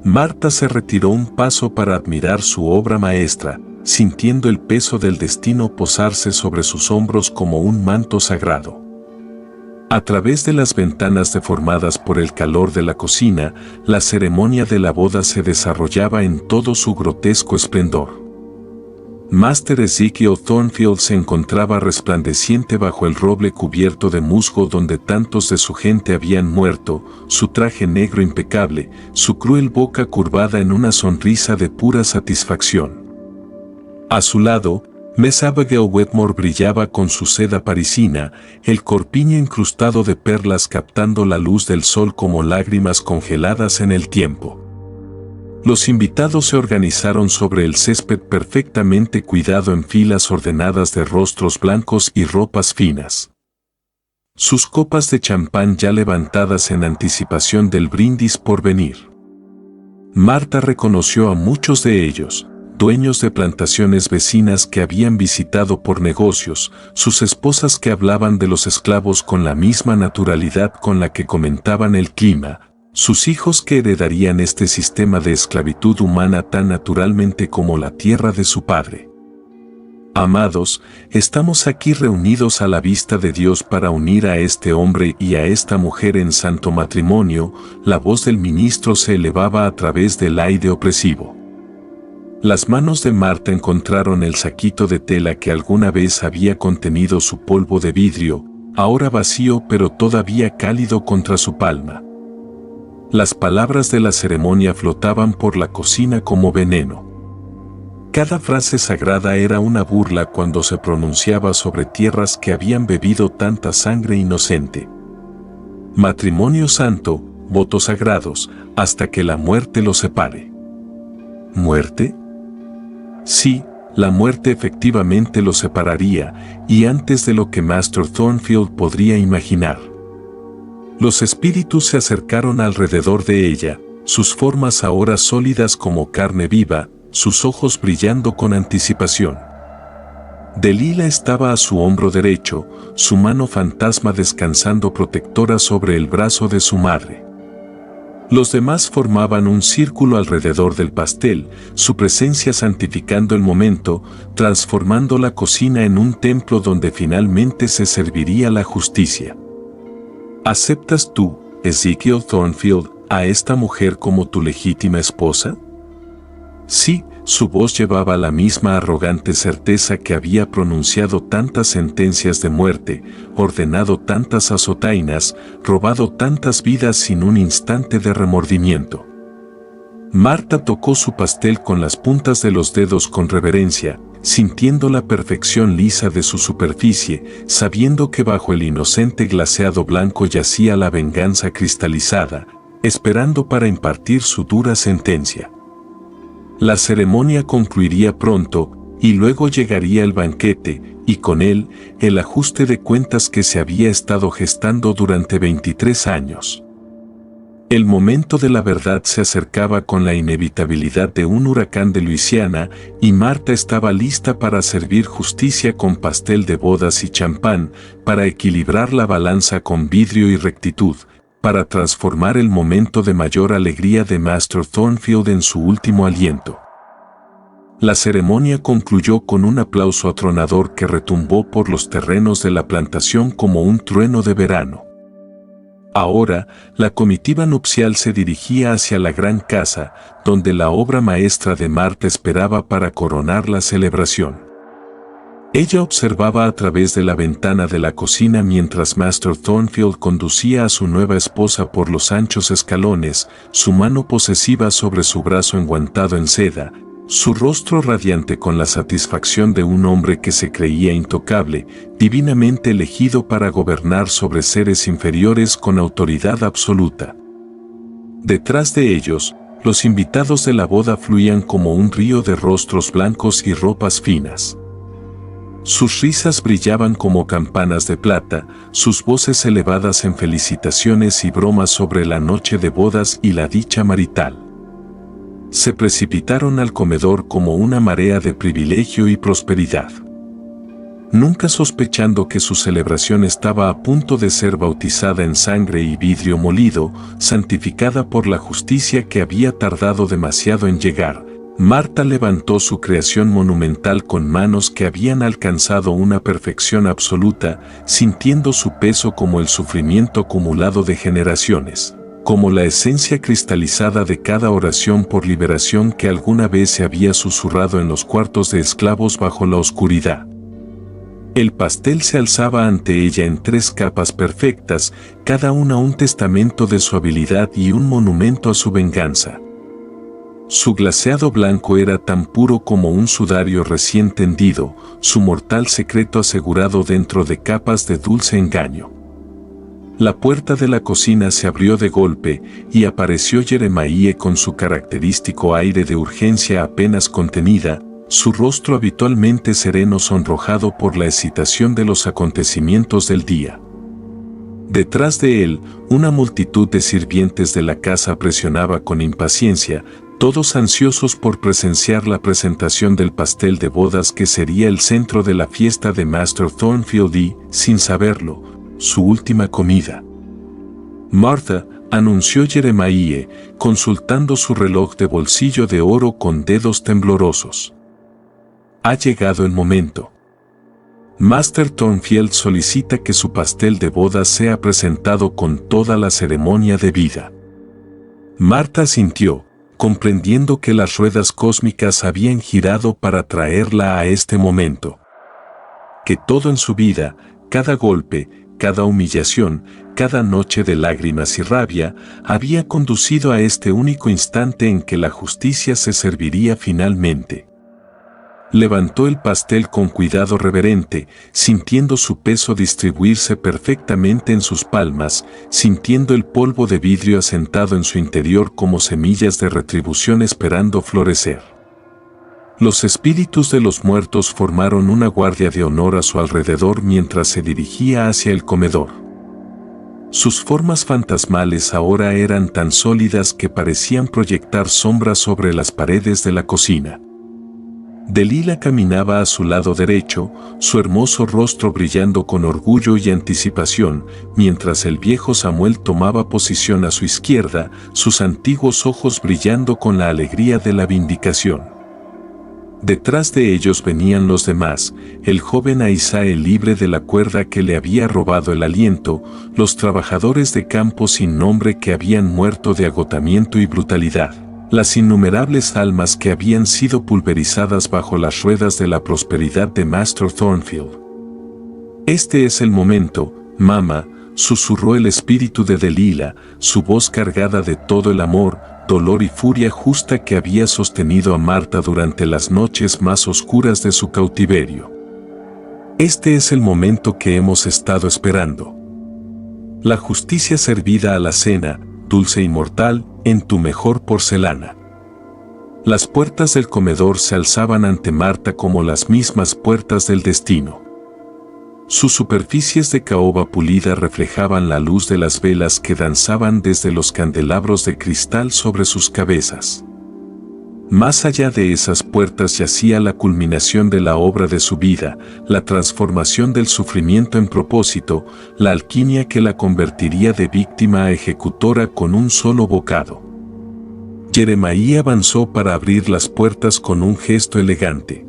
Marta se retiró un paso para admirar su obra maestra, sintiendo el peso del destino posarse sobre sus hombros como un manto sagrado. A través de las ventanas deformadas por el calor de la cocina, la ceremonia de la boda se desarrollaba en todo su grotesco esplendor. Master Ezekiel Thornfield se encontraba resplandeciente bajo el roble cubierto de musgo donde tantos de su gente habían muerto, su traje negro impecable, su cruel boca curvada en una sonrisa de pura satisfacción. A su lado, Miss Abigail Wetmore brillaba con su seda parisina, el corpiño incrustado de perlas captando la luz del sol como lágrimas congeladas en el tiempo. Los invitados se organizaron sobre el césped perfectamente cuidado en filas ordenadas de rostros blancos y ropas finas. Sus copas de champán ya levantadas en anticipación del brindis por venir. Marta reconoció a muchos de ellos, dueños de plantaciones vecinas que habían visitado por negocios, sus esposas que hablaban de los esclavos con la misma naturalidad con la que comentaban el clima, sus hijos que heredarían este sistema de esclavitud humana tan naturalmente como la tierra de su padre. Amados, estamos aquí reunidos a la vista de Dios para unir a este hombre y a esta mujer en santo matrimonio. La voz del ministro se elevaba a través del aire opresivo. Las manos de Marta encontraron el saquito de tela que alguna vez había contenido su polvo de vidrio, ahora vacío pero todavía cálido contra su palma. Las palabras de la ceremonia flotaban por la cocina como veneno. Cada frase sagrada era una burla cuando se pronunciaba sobre tierras que habían bebido tanta sangre inocente. Matrimonio santo, votos sagrados, hasta que la muerte los separe. ¿Muerte? Sí, la muerte efectivamente los separaría, y antes de lo que Master Thornfield podría imaginar. Los espíritus se acercaron alrededor de ella, sus formas ahora sólidas como carne viva, sus ojos brillando con anticipación. Delila estaba a su hombro derecho, su mano fantasma descansando protectora sobre el brazo de su madre. Los demás formaban un círculo alrededor del pastel, su presencia santificando el momento, transformando la cocina en un templo donde finalmente se serviría la justicia. ¿Aceptas tú, Ezekiel Thornfield, a esta mujer como tu legítima esposa? Sí, su voz llevaba la misma arrogante certeza que había pronunciado tantas sentencias de muerte, ordenado tantas azotainas, robado tantas vidas sin un instante de remordimiento. Marta tocó su pastel con las puntas de los dedos con reverencia, sintiendo la perfección lisa de su superficie, sabiendo que bajo el inocente glaseado blanco yacía la venganza cristalizada, esperando para impartir su dura sentencia. La ceremonia concluiría pronto, y luego llegaría el banquete, y con él, el ajuste de cuentas que se había estado gestando durante 23 años. El momento de la verdad se acercaba con la inevitabilidad de un huracán de Luisiana, y Marta estaba lista para servir justicia con pastel de bodas y champán, para equilibrar la balanza con vidrio y rectitud, para transformar el momento de mayor alegría de Master Thornfield en su último aliento. La ceremonia concluyó con un aplauso atronador que retumbó por los terrenos de la plantación como un trueno de verano. Ahora, la comitiva nupcial se dirigía hacia la gran casa, donde la obra maestra de Marta esperaba para coronar la celebración. Ella observaba a través de la ventana de la cocina mientras Master Thornfield conducía a su nueva esposa por los anchos escalones, su mano posesiva sobre su brazo enguantado en seda, su rostro radiante con la satisfacción de un hombre que se creía intocable, divinamente elegido para gobernar sobre seres inferiores con autoridad absoluta. Detrás de ellos, los invitados de la boda fluían como un río de rostros blancos y ropas finas. Sus risas brillaban como campanas de plata, sus voces elevadas en felicitaciones y bromas sobre la noche de bodas y la dicha marital. Se precipitaron al comedor como una marea de privilegio y prosperidad. Nunca sospechando que su celebración estaba a punto de ser bautizada en sangre y vidrio molido, santificada por la justicia que había tardado demasiado en llegar, Marta levantó su creación monumental con manos que habían alcanzado una perfección absoluta, sintiendo su peso como el sufrimiento acumulado de generaciones, como la esencia cristalizada de cada oración por liberación que alguna vez se había susurrado en los cuartos de esclavos bajo la oscuridad. El pastel se alzaba ante ella en 3 capas perfectas, cada una un testamento de su habilidad y un monumento a su venganza. Su glaseado blanco era tan puro como un sudario recién tendido, su mortal secreto asegurado dentro de capas de dulce engaño. La puerta de la cocina se abrió de golpe y apareció Jeremiah con su característico aire de urgencia apenas contenida, su rostro habitualmente sereno sonrojado por la excitación de los acontecimientos del día. Detrás de él, una multitud de sirvientes de la casa presionaba con impaciencia, todos ansiosos por presenciar la presentación del pastel de bodas que sería el centro de la fiesta de Master Thornfield y, sin saberlo, su última comida. Martha, anunció Jeremiah, consultando su reloj de bolsillo de oro con dedos temblorosos. Ha llegado el momento. Master Thornfield solicita que su pastel de bodas sea presentado con toda la ceremonia debida. Marta asintió, comprendiendo que las ruedas cósmicas habían girado para traerla a este momento. Que todo en su vida, cada golpe, cada humillación, cada noche de lágrimas y rabia, había conducido a este único instante en que la justicia se serviría finalmente. Levantó el pastel con cuidado reverente, sintiendo su peso distribuirse perfectamente en sus palmas, sintiendo el polvo de vidrio asentado en su interior como semillas de retribución esperando florecer. Los espíritus de los muertos formaron una guardia de honor a su alrededor mientras se dirigía hacia el comedor. Sus formas fantasmales ahora eran tan sólidas que parecían proyectar sombras sobre las paredes de la cocina. Delila caminaba a su lado derecho, su hermoso rostro brillando con orgullo y anticipación, mientras el viejo Samuel tomaba posición a su izquierda, sus antiguos ojos brillando con la alegría de la vindicación. Detrás de ellos venían los demás, el joven Aisae libre de la cuerda que le había robado el aliento, los trabajadores de campo sin nombre que habían muerto de agotamiento y brutalidad. Las innumerables almas que habían sido pulverizadas bajo las ruedas de la prosperidad de Master Thornfield. Este es el momento, mamá, susurró el espíritu de Delila, su voz cargada de todo el amor, dolor y furia justa que había sostenido a Marta durante las noches más oscuras de su cautiverio. Este es el momento que hemos estado esperando. La justicia servida a la cena, dulce y mortal, en tu mejor porcelana. Las puertas del comedor se alzaban ante Marta como las mismas puertas del destino. Sus superficies de caoba pulida reflejaban la luz de las velas que danzaban desde los candelabros de cristal sobre sus cabezas. Más allá de esas puertas yacía la culminación de la obra de su vida, la transformación del sufrimiento en propósito, la alquimia que la convertiría de víctima a ejecutora con un solo bocado. Jeremiah avanzó para abrir las puertas con un gesto elegante.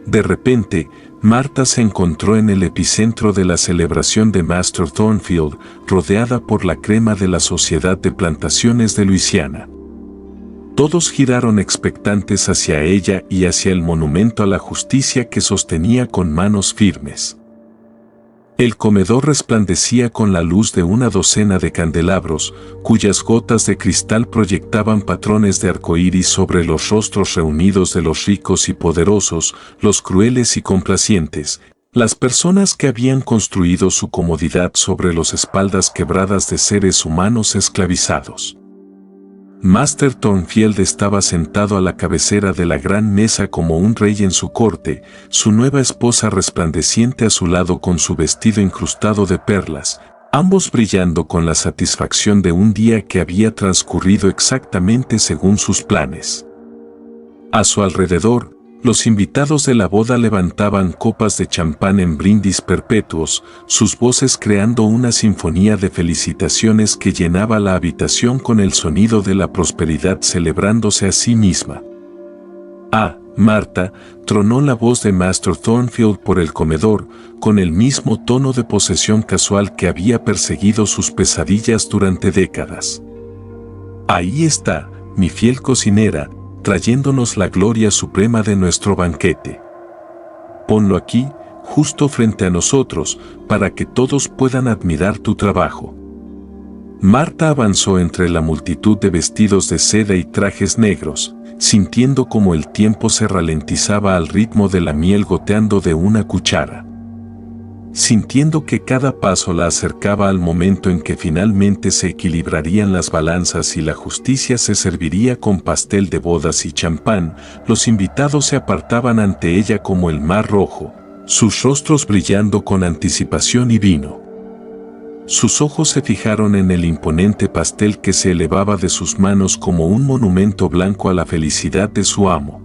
De repente, Marta se encontró en el epicentro de la celebración de Master Thornfield, rodeada por la crema de la sociedad de plantaciones de Luisiana. Todos giraron expectantes hacia ella y hacia el monumento a la justicia que sostenía con manos firmes. El comedor resplandecía con la luz de una docena de candelabros, cuyas gotas de cristal proyectaban patrones de arcoíris sobre los rostros reunidos de los ricos y poderosos, los crueles y complacientes, las personas que habían construido su comodidad sobre las espaldas quebradas de seres humanos esclavizados. Master Thornfield estaba sentado a la cabecera de la gran mesa como un rey en su corte, su nueva esposa resplandeciente a su lado con su vestido incrustado de perlas, ambos brillando con la satisfacción de un día que había transcurrido exactamente según sus planes. A su alrededor, los invitados de la boda levantaban copas de champán en brindis perpetuos, sus voces creando una sinfonía de felicitaciones que llenaba la habitación con el sonido de la prosperidad celebrándose a sí misma. «Ah, Marta», tronó la voz de Master Thornfield por el comedor, con el mismo tono de posesión casual que había perseguido sus pesadillas durante décadas. «Ahí está, mi fiel cocinera, trayéndonos la gloria suprema de nuestro banquete. Ponlo aquí, justo frente a nosotros, para que todos puedan admirar tu trabajo». Marta avanzó entre la multitud de vestidos de seda y trajes negros, sintiendo como el tiempo se ralentizaba al ritmo de la miel goteando de una cuchara. Sintiendo que cada paso la acercaba al momento en que finalmente se equilibrarían las balanzas y la justicia se serviría con pastel de bodas y champán, los invitados se apartaban ante ella como el mar rojo, sus rostros brillando con anticipación y vino. Sus ojos se fijaron en el imponente pastel que se elevaba de sus manos como un monumento blanco a la felicidad de su amo.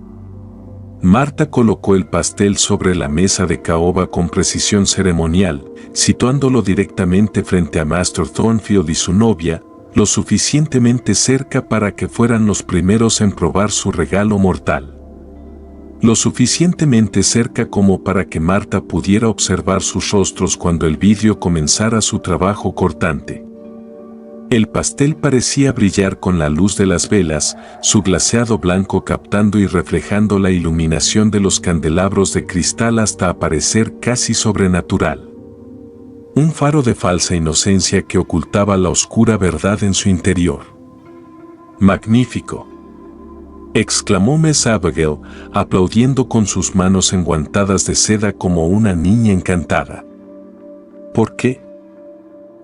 Marta colocó el pastel sobre la mesa de caoba con precisión ceremonial, situándolo directamente frente a Master Thornfield y su novia, lo suficientemente cerca para que fueran los primeros en probar su regalo mortal. Lo suficientemente cerca como para que Marta pudiera observar sus rostros cuando el vidrio comenzara su trabajo cortante. El pastel parecía brillar con la luz de las velas, su glaseado blanco captando y reflejando la iluminación de los candelabros de cristal hasta aparecer casi sobrenatural. Un faro de falsa inocencia que ocultaba la oscura verdad en su interior. «¡Magnífico!», exclamó Miss Abigail, aplaudiendo con sus manos enguantadas de seda como una niña encantada. «¿Por qué?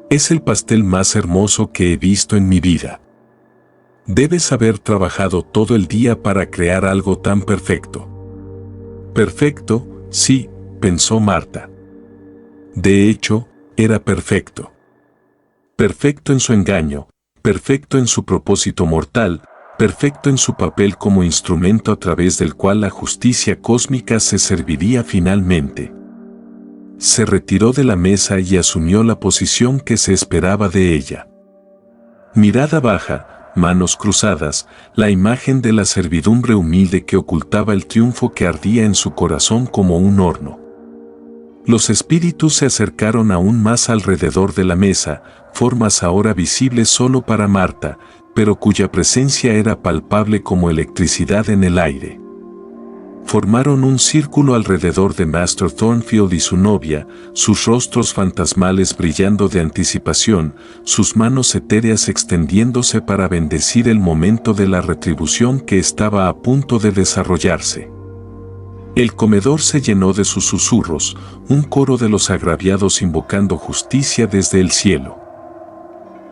Es el pastel más hermoso que he visto en mi vida. Debes haber trabajado todo el día para crear algo tan perfecto». «Perfecto, sí», pensó Marta. De hecho, era perfecto. Perfecto en su engaño, perfecto en su propósito mortal, perfecto en su papel como instrumento a través del cual la justicia cósmica se serviría finalmente. Se retiró de la mesa y asumió la posición que se esperaba de ella. Mirada baja, manos cruzadas, la imagen de la servidumbre humilde que ocultaba el triunfo que ardía en su corazón como un horno. Los espíritus se acercaron aún más alrededor de la mesa, formas ahora visibles solo para Marta, pero cuya presencia era palpable como electricidad en el aire. Formaron un círculo alrededor de Master Thornfield y su novia, sus rostros fantasmales brillando de anticipación, sus manos etéreas extendiéndose para bendecir el momento de la retribución que estaba a punto de desarrollarse. El comedor se llenó de sus susurros, un coro de los agraviados invocando justicia desde el cielo.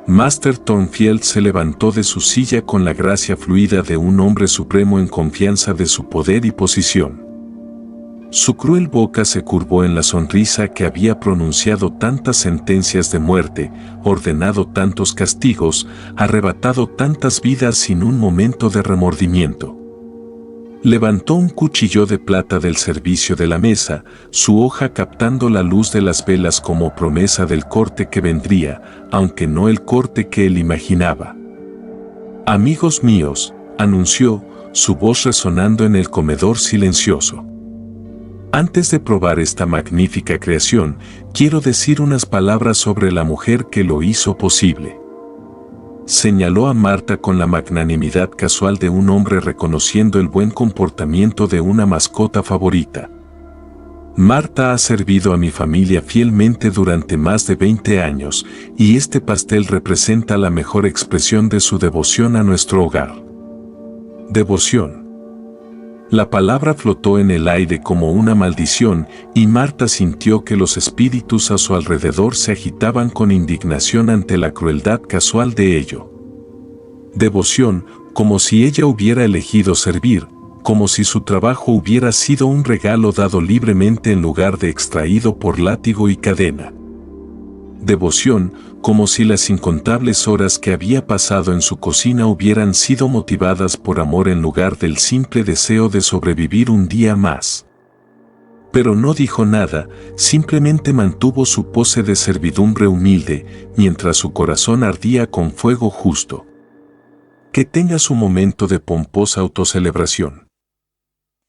Master Thornfield se levantó de su silla con la gracia fluida de un hombre supremo en confianza de su poder y posición. Su cruel boca se curvó en la sonrisa que había pronunciado tantas sentencias de muerte, ordenado tantos castigos, arrebatado tantas vidas sin un momento de remordimiento. Levantó un cuchillo de plata del servicio de la mesa, su hoja captando la luz de las velas como promesa del corte que vendría, aunque no el corte que él imaginaba. «Amigos míos», anunció, su voz resonando en el comedor silencioso. «Antes de probar esta magnífica creación, quiero decir unas palabras sobre la mujer que lo hizo posible. señaló a Marta con la magnanimidad casual de un hombre reconociendo el buen comportamiento de una mascota favorita. Marta ha servido a mi familia fielmente durante más de 20 años, y este pastel representa la mejor expresión de su devoción a nuestro hogar. Devoción. La palabra flotó en el aire como una maldición, y Marta sintió que los espíritus a su alrededor se agitaban con indignación ante la crueldad casual de ello. Devoción, como si ella hubiera elegido servir, como si su trabajo hubiera sido un regalo dado libremente en lugar de extraído por látigo y cadena. Devoción, como si las incontables horas que había pasado en su cocina hubieran sido motivadas por amor en lugar del simple deseo de sobrevivir un día más. Pero no dijo nada, simplemente mantuvo su pose de servidumbre humilde, mientras su corazón ardía con fuego justo. Que tenga su momento de pomposa autocelebración.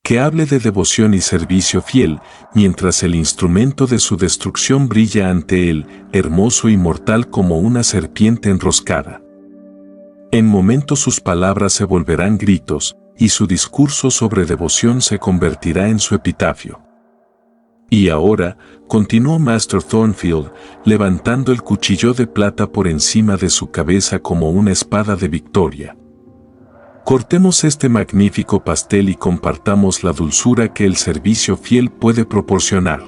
Que hable de devoción y servicio fiel, mientras el instrumento de su destrucción brilla ante él, hermoso y mortal como una serpiente enroscada. En momentos sus palabras se volverán gritos, y su discurso sobre devoción se convertirá en su epitafio. Y ahora, continuó Master Thornfield, levantando el cuchillo de plata por encima de su cabeza como una espada de victoria. Cortemos este magnífico pastel y compartamos la dulzura que el servicio fiel puede proporcionar.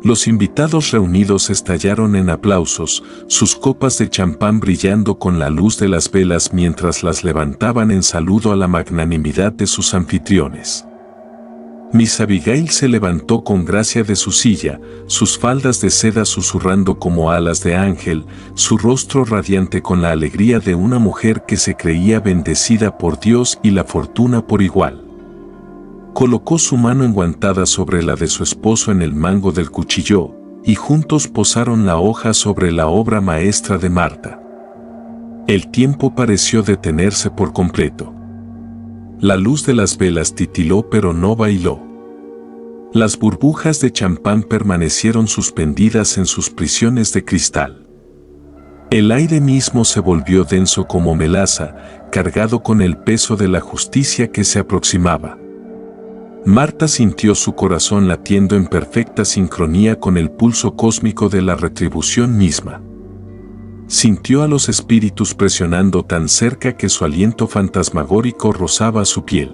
Los invitados reunidos estallaron en aplausos, sus copas de champán brillando con la luz de las velas mientras las levantaban en saludo a la magnanimidad de sus anfitriones. Miss Abigail se levantó con gracia de su silla, sus faldas de seda susurrando como alas de ángel, su rostro radiante con la alegría de una mujer que se creía bendecida por Dios y la fortuna por igual. Colocó su mano enguantada sobre la de su esposo en el mango del cuchillo, y juntos posaron la hoja sobre la obra maestra de Marta. El tiempo pareció detenerse por completo. La luz de las velas titiló pero no bailó. Las burbujas de champán permanecieron suspendidas en sus prisiones de cristal. El aire mismo se volvió denso como melaza, cargado con el peso de la justicia que se aproximaba. Marta sintió su corazón latiendo en perfecta sincronía con el pulso cósmico de la retribución misma. Sintió a los espíritus presionando tan cerca que su aliento fantasmagórico rozaba su piel.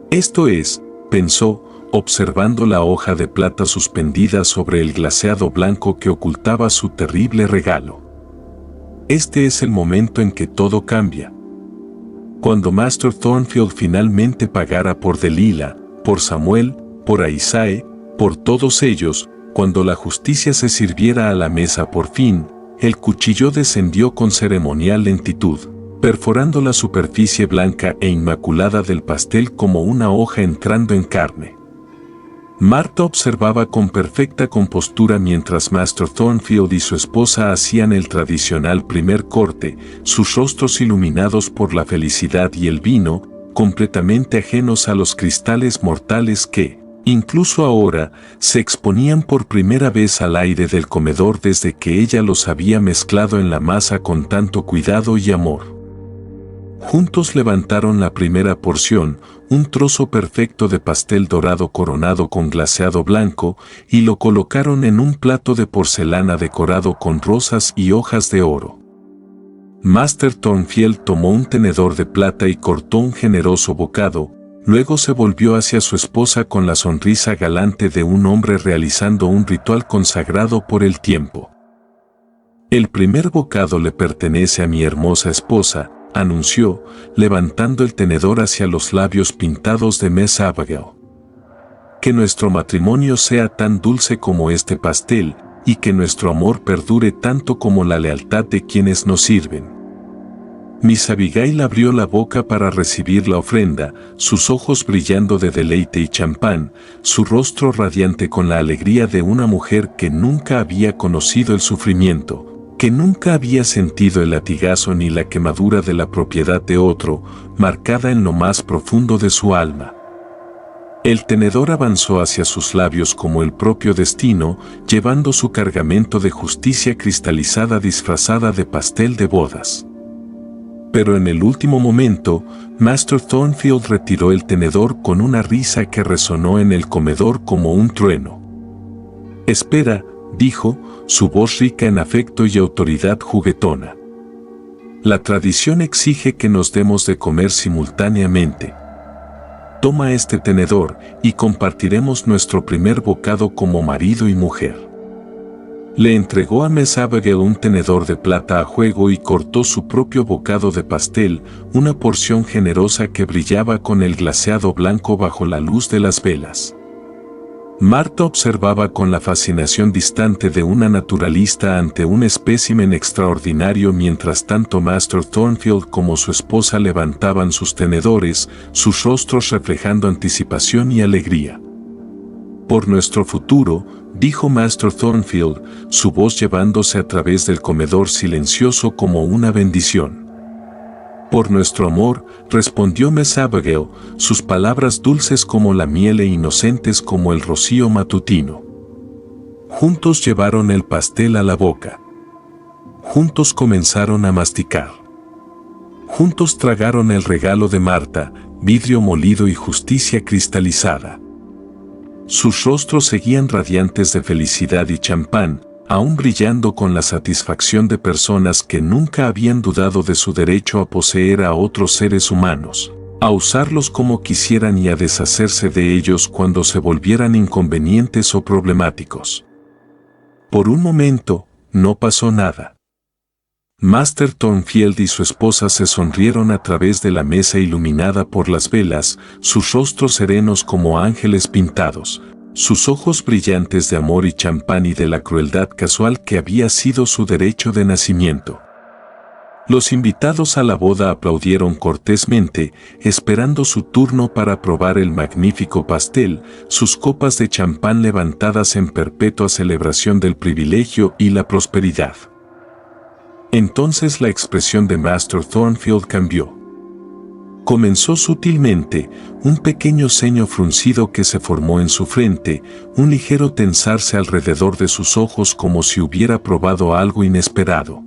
Esto es, pensó, observando la hoja de plata suspendida sobre el glaseado blanco que ocultaba su terrible regalo. Este es el momento en que todo cambia. Cuando Master Thornfield finalmente pagara por Delilah, por Samuel, por Ahisae, por todos ellos, cuando la justicia se sirviera a la mesa por fin, el cuchillo descendió con ceremonial lentitud, perforando la superficie blanca e inmaculada del pastel como una hoja entrando en carne. Marta observaba con perfecta compostura mientras Master Thornfield y su esposa hacían el tradicional primer corte, sus rostros iluminados por la felicidad y el vino, completamente ajenos a los cristales mortales que, incluso ahora, se exponían por primera vez al aire del comedor desde que ella los había mezclado en la masa con tanto cuidado y amor. Juntos levantaron la primera porción, un trozo perfecto de pastel dorado coronado con glaseado blanco, y lo colocaron en un plato de porcelana decorado con rosas y hojas de oro. Master Thornfield tomó un tenedor de plata y cortó un generoso bocado. Luego se volvió hacia su esposa con la sonrisa galante de un hombre realizando un ritual consagrado por el tiempo. El primer bocado le pertenece a mi hermosa esposa, anunció, levantando el tenedor hacia los labios pintados de Miss Abigail. Que nuestro matrimonio sea tan dulce como este pastel, y que nuestro amor perdure tanto como la lealtad de quienes nos sirven. Miss Abigail abrió la boca para recibir la ofrenda, sus ojos brillando de deleite y champán, su rostro radiante con la alegría de una mujer que nunca había conocido el sufrimiento, que nunca había sentido el latigazo ni la quemadura de la propiedad de otro, marcada en lo más profundo de su alma. El tenedor avanzó hacia sus labios como el propio destino, llevando su cargamento de justicia cristalizada disfrazada de pastel de bodas. Pero en el último momento, Master Thornfield retiró el tenedor con una risa que resonó en el comedor como un trueno. «Espera», dijo, su voz rica en afecto y autoridad juguetona. «La tradición exige que nos demos de comer simultáneamente. Toma este tenedor y compartiremos nuestro primer bocado como marido y mujer». Le entregó a Miss Abigail un tenedor de plata a juego y cortó su propio bocado de pastel, una porción generosa que brillaba con el glaseado blanco bajo la luz de las velas. Marta observaba con la fascinación distante de una naturalista ante un espécimen extraordinario mientras tanto Master Thornfield como su esposa levantaban sus tenedores, sus rostros reflejando anticipación y alegría. «Por nuestro futuro», dijo Master Thornfield, su voz llevándose a través del comedor silencioso como una bendición. «Por nuestro amor», respondió Miss Abigail, sus palabras dulces como la miel e inocentes como el rocío matutino. Juntos llevaron el pastel a la boca. Juntos comenzaron a masticar. Juntos tragaron el regalo de Marta, vidrio molido y justicia cristalizada. Sus rostros seguían radiantes de felicidad y champán, aún brillando con la satisfacción de personas que nunca habían dudado de su derecho a poseer a otros seres humanos, a usarlos como quisieran y a deshacerse de ellos cuando se volvieran inconvenientes o problemáticos. Por un momento, no pasó nada. Master Thornfield y su esposa se sonrieron a través de la mesa iluminada por las velas, sus rostros serenos como ángeles pintados, sus ojos brillantes de amor y champán y de la crueldad casual que había sido su derecho de nacimiento. Los invitados a la boda aplaudieron cortésmente, esperando su turno para probar el magnífico pastel, sus copas de champán levantadas en perpetua celebración del privilegio y la prosperidad. Entonces la expresión de Master Thornfield cambió. Comenzó sutilmente, un pequeño ceño fruncido que se formó en su frente, un ligero tensarse alrededor de sus ojos como si hubiera probado algo inesperado.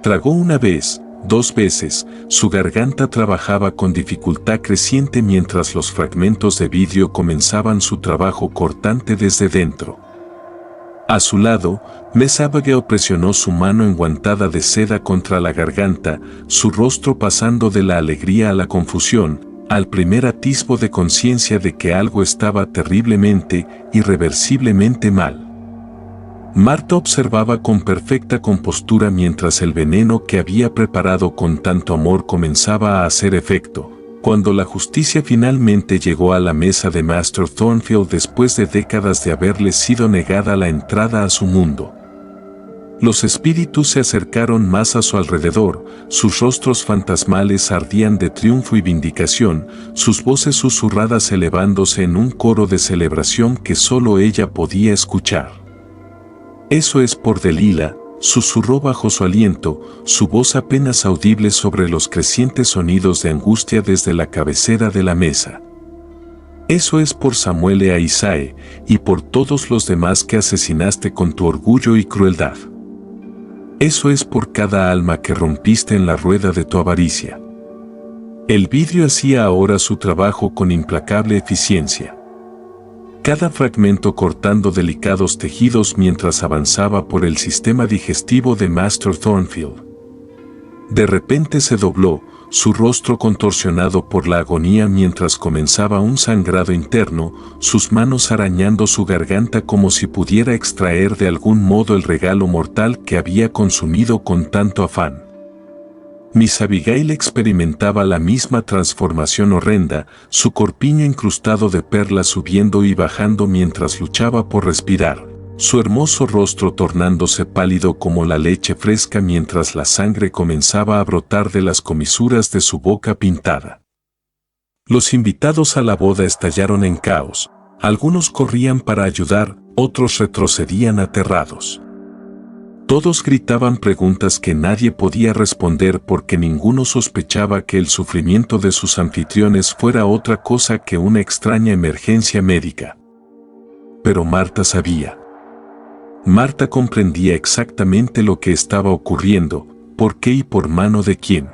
Tragó una vez, 2 veces, su garganta trabajaba con dificultad creciente mientras los fragmentos de vidrio comenzaban su trabajo cortante desde dentro. A su lado, Miss Abigail presionó su mano enguantada de seda contra la garganta, su rostro pasando de la alegría a la confusión, al primer atisbo de conciencia de que algo estaba terriblemente, irreversiblemente mal. Marta observaba con perfecta compostura mientras el veneno que había preparado con tanto amor comenzaba a hacer efecto. Cuando la justicia finalmente llegó a la mesa de Master Thornfield después de décadas de haberle sido negada la entrada a su mundo. Los espíritus se acercaron más a su alrededor, sus rostros fantasmales ardían de triunfo y vindicación, sus voces susurradas elevándose en un coro de celebración que solo ella podía escuchar. «Eso es por Delilah», susurró bajo su aliento, su voz apenas audible sobre los crecientes sonidos de angustia desde la cabecera de la mesa. «Eso es por Samuel e Isae, y por todos los demás que asesinaste con tu orgullo y crueldad. Eso es por cada alma que rompiste en la rueda de tu avaricia». El vidrio hacía ahora su trabajo con implacable eficiencia. Cada fragmento cortando delicados tejidos mientras avanzaba por el sistema digestivo de Master Thornfield. De repente se dobló, su rostro contorsionado por la agonía mientras comenzaba un sangrado interno, sus manos arañando su garganta como si pudiera extraer de algún modo el regalo mortal que había consumido con tanto afán. Miss Abigail experimentaba la misma transformación horrenda, su corpiño incrustado de perlas subiendo y bajando mientras luchaba por respirar, su hermoso rostro tornándose pálido como la leche fresca mientras la sangre comenzaba a brotar de las comisuras de su boca pintada. Los invitados a la boda estallaron en caos, algunos corrían para ayudar, otros retrocedían aterrados. Todos gritaban preguntas que nadie podía responder porque ninguno sospechaba que el sufrimiento de sus anfitriones fuera otra cosa que una extraña emergencia médica. Pero Marta sabía. Marta comprendía exactamente lo que estaba ocurriendo, por qué y por mano de quién.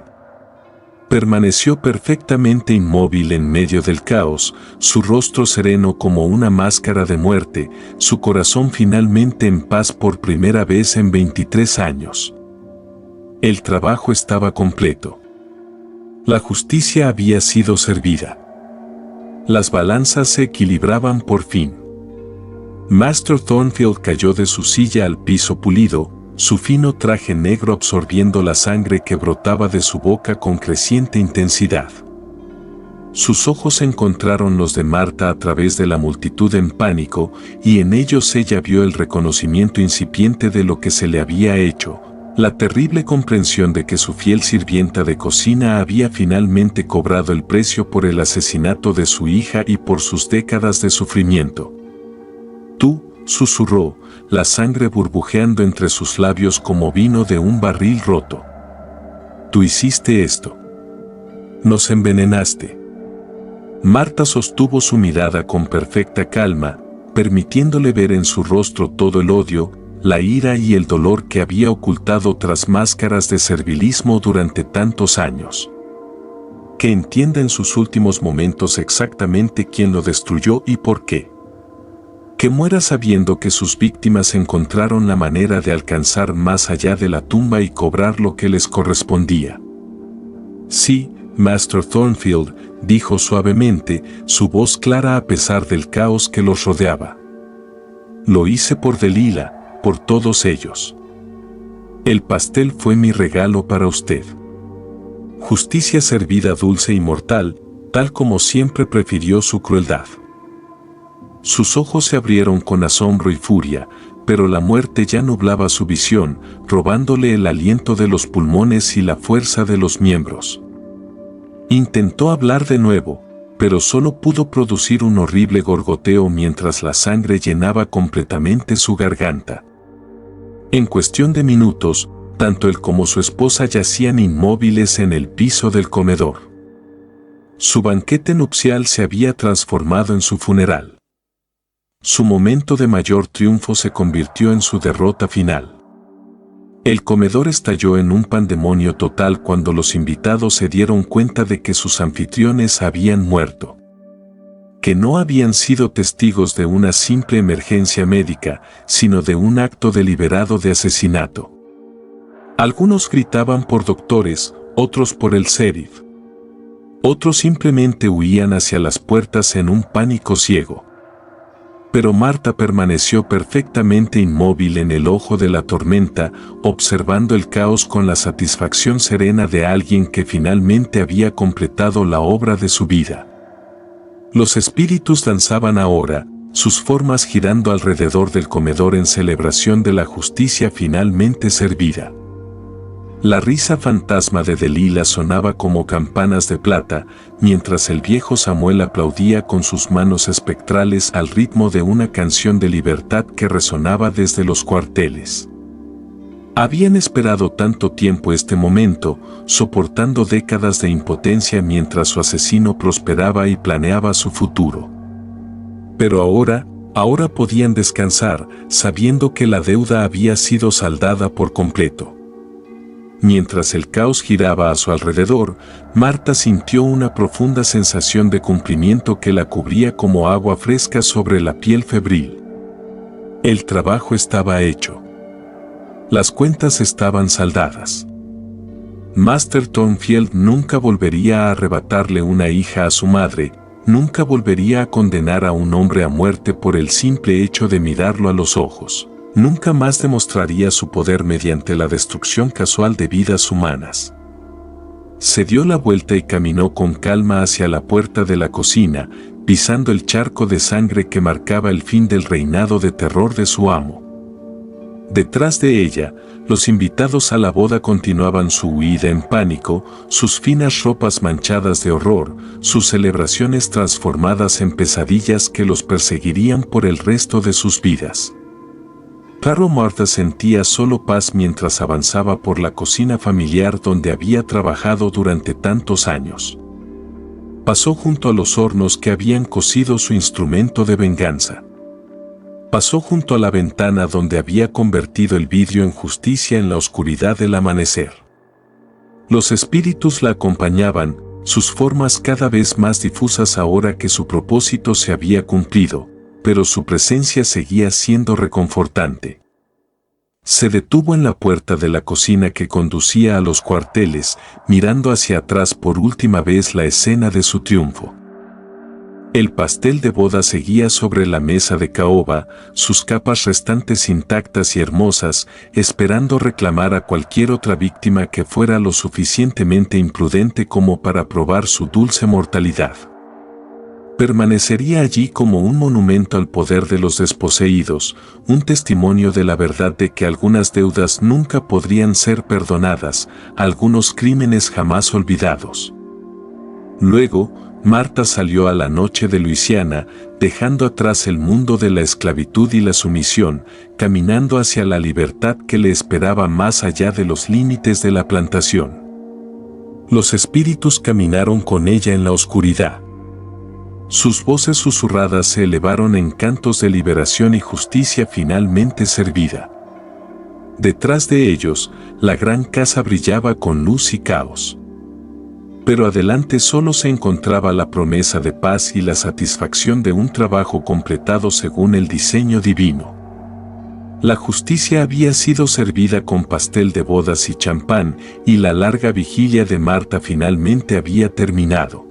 Permaneció perfectamente inmóvil en medio del caos, su rostro sereno como una máscara de muerte, su corazón finalmente en paz por primera vez en 23 años. El trabajo estaba completo. La justicia había sido servida. Las balanzas se equilibraban por fin. Master Thornfield cayó de su silla al piso pulido, su fino traje negro absorbiendo la sangre que brotaba de su boca con creciente intensidad. Sus ojos encontraron los de Marta a través de la multitud en pánico, y en ellos ella vio el reconocimiento incipiente de lo que se le había hecho, la terrible comprensión de que su fiel sirvienta de cocina había finalmente cobrado el precio por el asesinato de su hija y por sus décadas de sufrimiento. «Tú», susurró, la sangre burbujeando entre sus labios como vino de un barril roto. «Tú hiciste esto. Nos envenenaste». Marta sostuvo su mirada con perfecta calma, permitiéndole ver en su rostro todo el odio, la ira y el dolor que había ocultado tras máscaras de servilismo durante tantos años. Que entienda en sus últimos momentos exactamente quién lo destruyó y por qué. Que muera sabiendo que sus víctimas encontraron la manera de alcanzar más allá de la tumba y cobrar lo que les correspondía. «Sí, Master Thornfield», dijo suavemente, su voz clara a pesar del caos que los rodeaba. «Lo hice por Delilah, por todos ellos. El pastel fue mi regalo para usted. Justicia servida dulce y mortal, tal como siempre prefirió su crueldad». Sus ojos se abrieron con asombro y furia, pero la muerte ya nublaba su visión, robándole el aliento de los pulmones y la fuerza de los miembros. Intentó hablar de nuevo, pero solo pudo producir un horrible gorgoteo mientras la sangre llenaba completamente su garganta. En cuestión de minutos, tanto él como su esposa yacían inmóviles en el piso del comedor. Su banquete nupcial se había transformado en su funeral. Su momento de mayor triunfo se convirtió en su derrota final. El comedor estalló en un pandemonio total cuando los invitados se dieron cuenta de que sus anfitriones habían muerto. Que no habían sido testigos de una simple emergencia médica, sino de un acto deliberado de asesinato. Algunos gritaban por doctores, otros por el sheriff. Otros simplemente huían hacia las puertas en un pánico ciego. Pero Marta permaneció perfectamente inmóvil en el ojo de la tormenta, observando el caos con la satisfacción serena de alguien que finalmente había completado la obra de su vida. Los espíritus danzaban ahora, sus formas girando alrededor del comedor en celebración de la justicia finalmente servida. La risa fantasma de Delilah sonaba como campanas de plata, mientras el viejo Samuel aplaudía con sus manos espectrales al ritmo de una canción de libertad que resonaba desde los cuarteles. Habían esperado tanto tiempo este momento, soportando décadas de impotencia mientras su asesino prosperaba y planeaba su futuro. Pero ahora podían descansar, sabiendo que la deuda había sido saldada por completo. Mientras el caos giraba a su alrededor, Marta sintió una profunda sensación de cumplimiento que la cubría como agua fresca sobre la piel febril. El trabajo estaba hecho. Las cuentas estaban saldadas. Master Thornfield nunca volvería a arrebatarle una hija a su madre, nunca volvería a condenar a un hombre a muerte por el simple hecho de mirarlo a los ojos. Nunca más demostraría su poder mediante la destrucción casual de vidas humanas. Se dio la vuelta y caminó con calma hacia la puerta de la cocina, pisando el charco de sangre que marcaba el fin del reinado de terror de su amo. Detrás de ella, los invitados a la boda continuaban su huida en pánico, sus finas ropas manchadas de horror, sus celebraciones transformadas en pesadillas que los perseguirían por el resto de sus vidas. Claro, Marta sentía solo paz mientras avanzaba por la cocina familiar donde había trabajado durante tantos años. Pasó junto a los hornos que habían cocido su instrumento de venganza. Pasó junto a la ventana donde había convertido el vidrio en justicia en la oscuridad del amanecer. Los espíritus la acompañaban, sus formas cada vez más difusas ahora que su propósito se había cumplido, pero su presencia seguía siendo reconfortante. Se detuvo en la puerta de la cocina que conducía a los cuarteles, mirando hacia atrás por última vez la escena de su triunfo. El pastel de boda seguía sobre la mesa de caoba, sus capas restantes intactas y hermosas, esperando reclamar a cualquier otra víctima que fuera lo suficientemente imprudente como para probar su dulce mortalidad. Permanecería allí como un monumento al poder de los desposeídos, un testimonio de la verdad de que algunas deudas nunca podrían ser perdonadas, algunos crímenes jamás olvidados. Luego, Marta salió a la noche de Luisiana, dejando atrás el mundo de la esclavitud y la sumisión, caminando hacia la libertad que le esperaba más allá de los límites de la plantación. Los espíritus caminaron con ella en la oscuridad. Sus voces susurradas se elevaron en cantos de liberación y justicia finalmente servida. Detrás de ellos, la gran casa brillaba con luz y caos. Pero adelante solo se encontraba la promesa de paz y la satisfacción de un trabajo completado según el diseño divino. La justicia había sido servida con pastel de bodas y champán, y la larga vigilia de Marta finalmente había terminado.